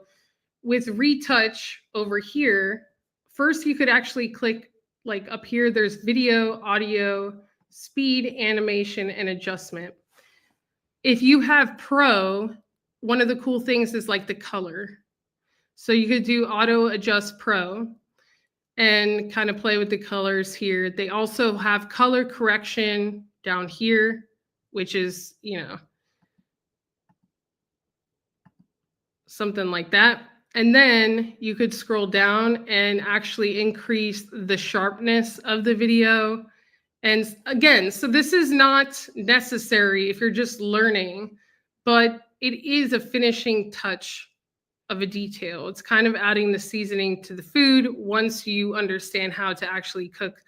with retouch over here, first you could actually click like up here, there's video, audio, speed, animation, and adjustment. If you have Pro, one of the cool things is like the color. So you could do auto adjust Pro and kind of play with the colors here. They also have color correction down here, which is, you know, something like that. And then you could scroll down and actually increase the sharpness of the video. And again, so this is not necessary if you're just learning, but it is a finishing touch of a detail. It's kind of adding the seasoning to the food once you understand how to actually cook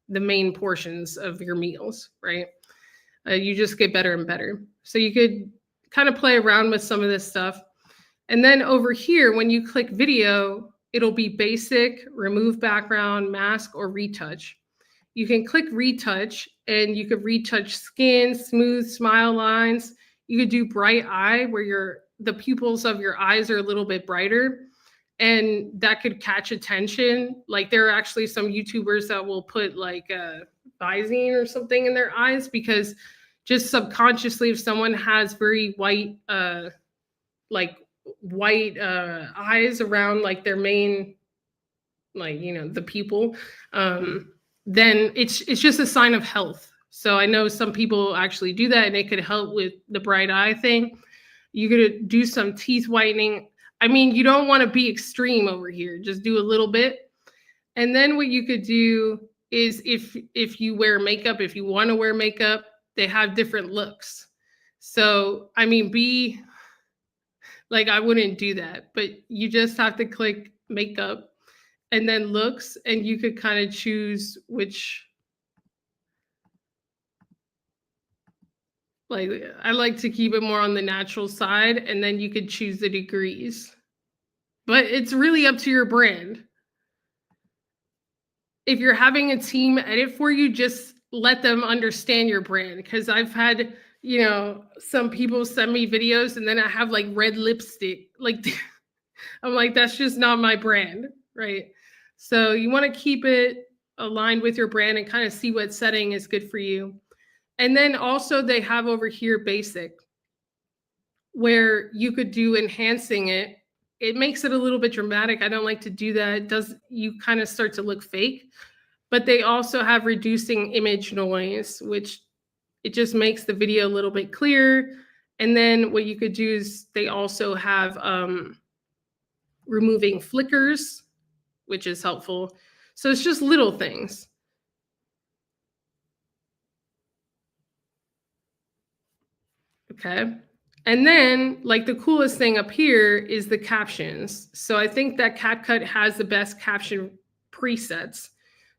the main portions of your meals, right? You just get better and better. So you could kind of play around with some of this stuff. And then over here, when you click video, it'll be basic, remove background, mask, or retouch. You can click retouch and you could retouch skin, smooth smile lines. You could do bright eye where the pupils of your eyes are a little bit brighter, and that could catch attention. Like there are actually some YouTubers that will put like a Visine or something in their eyes, because just subconsciously, if someone has very white, eyes around like their main, like, you know, the pupil, then it's just a sign of health. So I know some people actually do that, and it could help with the bright eye thing. You could do some teeth whitening. I mean, you don't want to be extreme over here. Just do a little bit. And then what you could do is if you wear makeup, if you want to wear makeup, they have different looks. So, I mean, I wouldn't do that, but you just have to click makeup and then looks, and you could kind of choose which. Like, I like to keep it more on the natural side, and then you could choose the degrees. But it's really up to your brand. If you're having a team edit for you, just let them understand your brand. Because I've had, you know, some people send me videos and then I have like red lipstick. Like, I'm like, that's just not my brand, right? So you want to keep it aligned with your brand and kind of see what setting is good for you. And then also they have over here basic, where you could do enhancing it. It makes it a little bit dramatic. I don't like to do that. You kind of start to look fake. But they also have reducing image noise, which it just makes the video a little bit clearer. And then what you could do is they also have removing flickers, which is helpful. So it's just little things. Okay. And then like the coolest thing up here is the captions. So I think that CapCut has the best caption presets.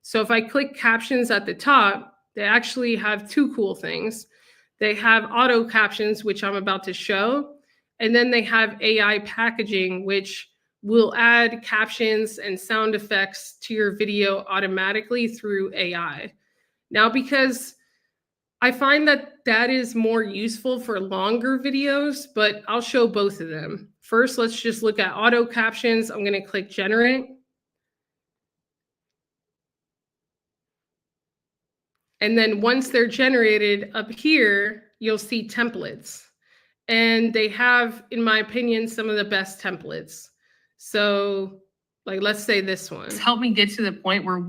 So if I click captions at the top, they actually have two cool things. They have auto captions, which I'm about to show. And then they have AI packaging, which will add captions and sound effects to your video automatically through AI. Now, because I find that that is more useful for longer videos, but I'll show both of them. First, let's just look at auto captions. I'm going to click generate. And then once they're generated up here, you'll see templates. And they have, in my opinion, some of the best templates. So like, let's say this one. It's helped me get to the point where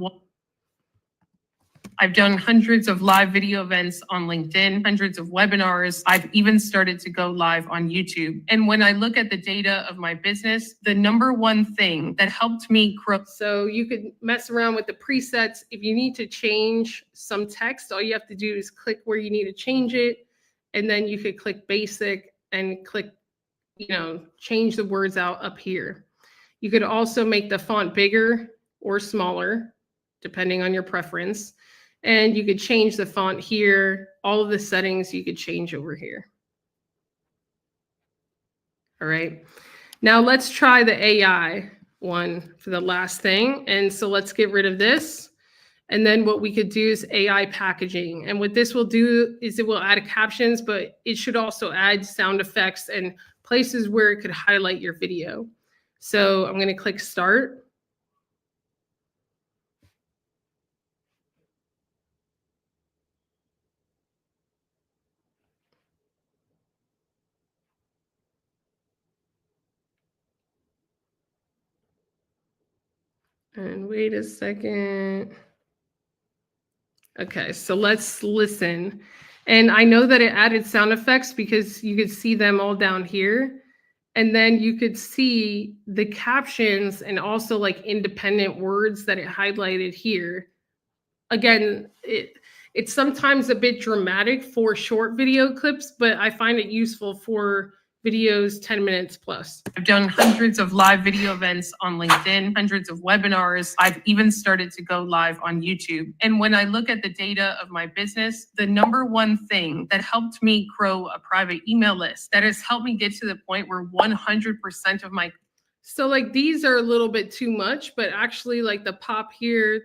I've done hundreds of live video events on LinkedIn, hundreds of webinars. I've even started to go live on YouTube. And when I look at the data of my business, the number one thing that helped me grow. So you could mess around with the presets. If you need to change some text, all you have to do is click where you need to change it. And then you could click basic and click, change the words out up here. You could also make the font bigger or smaller, depending on your preference. And you could change the font here. All of the settings you could change over here. All right. Now let's try the AI one for the last thing. And so let's get rid of this. And then what we could do is AI packaging. And what this will do is it will add captions, but it should also add sound effects and places where it could highlight your video. So I'm going to click start. And wait a second. Okay, so let's listen. And I know that it added sound effects because you could see them all down here. And then you could see the captions and also like independent words that it highlighted here. Again, it's sometimes a bit dramatic for short video clips, but I find it useful for videos 10 minutes plus. I've done hundreds of live video events on LinkedIn, hundreds of webinars. I've even started to go live on YouTube. And when I look at the data of my business, the number one thing that helped me grow a private email list, that has helped me get to the point where 100% of my... So like these are a little bit too much, but actually like the pop here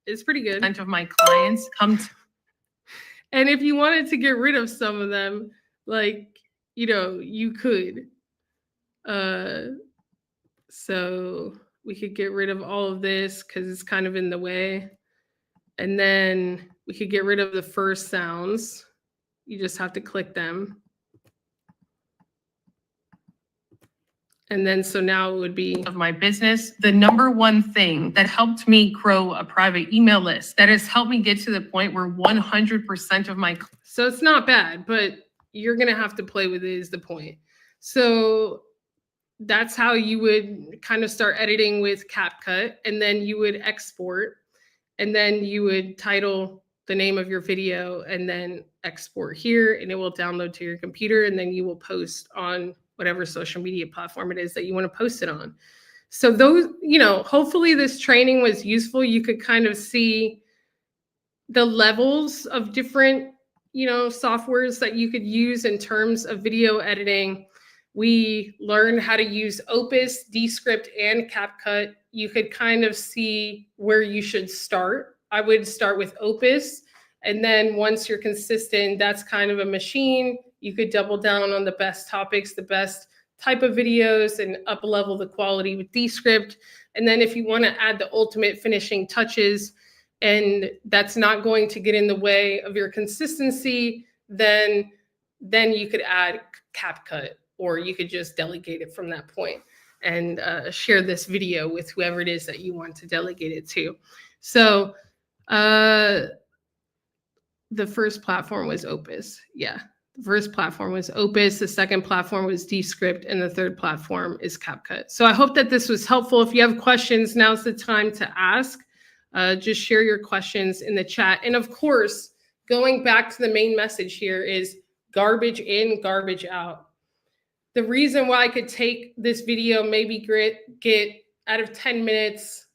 is pretty good. Of my clients come to... And if you wanted to get rid of some of them, like, you could. So we could get rid of all of this because it's kind of in the way. And then we could get rid of the first sounds. You just have to click them. And then so now it would be of my business, the number one thing that helped me grow a private email list, that has helped me get to the point where 100% of my... So it's not bad, but you're going to have to play with it is the point. So that's how you would kind of start editing with CapCut, and then you would export, and then you would title the name of your video and then export here, and it will download to your computer, and then you will post on whatever social media platform it is that you want to post it on. So those, hopefully this training was useful. You could kind of see the levels of different softwares that you could use in terms of video editing. We learned how to use Opus, Descript, and CapCut. You could kind of see where you should start. I would start with Opus, and then once you're consistent, that's kind of a machine. You could double down on the best topics, the best type of videos, and up level the quality with Descript. And then if you want to add the ultimate finishing touches, and that's not going to get in the way of your consistency, then you could add CapCut, or you could just delegate it from that point and share this video with whoever it is that you want to delegate it to. So the first platform was Opus. Yeah, the first platform was Opus. The second platform was Descript, and the third platform is CapCut. So I hope that this was helpful. If you have questions, now's the time to ask. Just share your questions in the chat. And of course, going back to the main message here is garbage in, garbage out. The reason why I could take this video, maybe get out of 10 minutes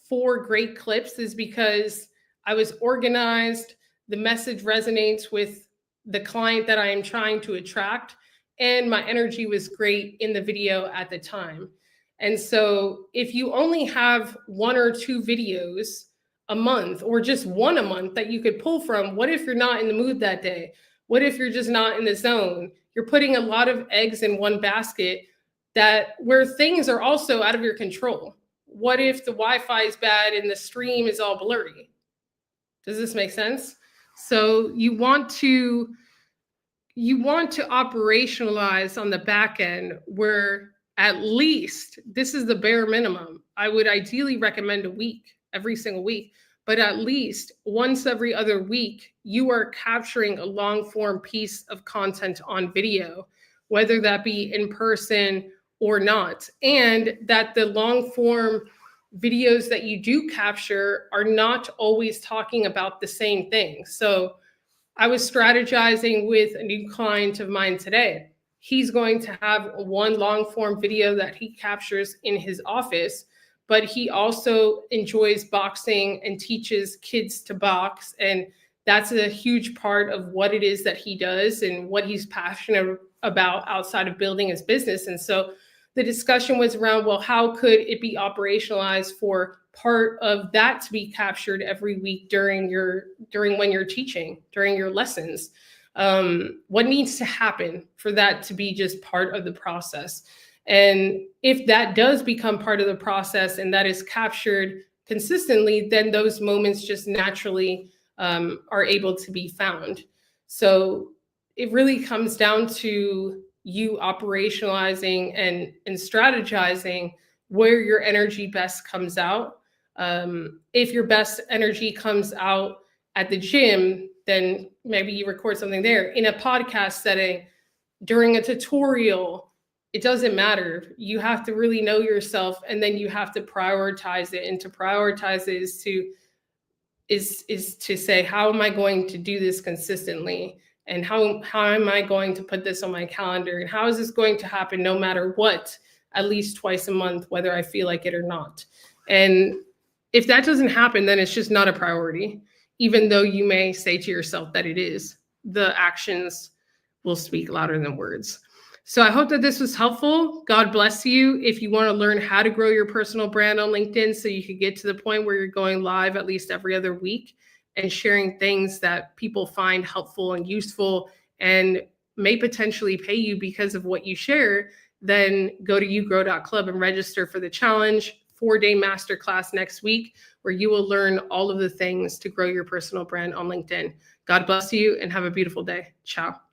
4 great clips, is because I was organized, the message resonates with the client that I am trying to attract, and my energy was great in the video at the time. And so if you only have 1 or 2 videos a month, or just 1 a month that you could pull from, what if you're not in the mood that day? What if you're just not in the zone? You're putting a lot of eggs in one basket where things are also out of your control. What if the Wi-Fi is bad and the stream is all blurry? Does this make sense? So you want to operationalize on the back end, where at least, this is the bare minimum. I would ideally recommend a week, every single week, but at least once every other week, you are capturing a long form piece of content on video, whether that be in person or not. And that the long form videos that you do capture are not always talking about the same thing. So I was strategizing with a new client of mine today. He's going to have one long form video that he captures in his office, but he also enjoys boxing and teaches kids to box. And that's a huge part of what it is that he does and what he's passionate about outside of building his business. And so the discussion was around, well, how could it be operationalized for part of that to be captured every week during when you're teaching, during your lessons? What needs to happen for that to be just part of the process? And if that does become part of the process and that is captured consistently, then those moments just naturally are able to be found. So it really comes down to you operationalizing and strategizing where your energy best comes out. If your best energy comes out at the gym, then maybe you record something there. In a podcast setting, during a tutorial, it doesn't matter. You have to really know yourself, and then you have to prioritize it. And to prioritize it is to say, how am I going to do this consistently? And how am I going to put this on my calendar? And how is this going to happen no matter what, at least twice a month, whether I feel like it or not? And if that doesn't happen, then it's just not a priority, even though you may say to yourself that it is. The actions will speak louder than words. So I hope that this was helpful. God bless you. If you want to learn how to grow your personal brand on LinkedIn so you could get to the point where you're going live at least every other week and sharing things that people find helpful and useful and may potentially pay you because of what you share, then go to yougrow.club and register for the challenge 4-day masterclass next week, where you will learn all of the things to grow your personal brand on LinkedIn. God bless you and have a beautiful day. Ciao.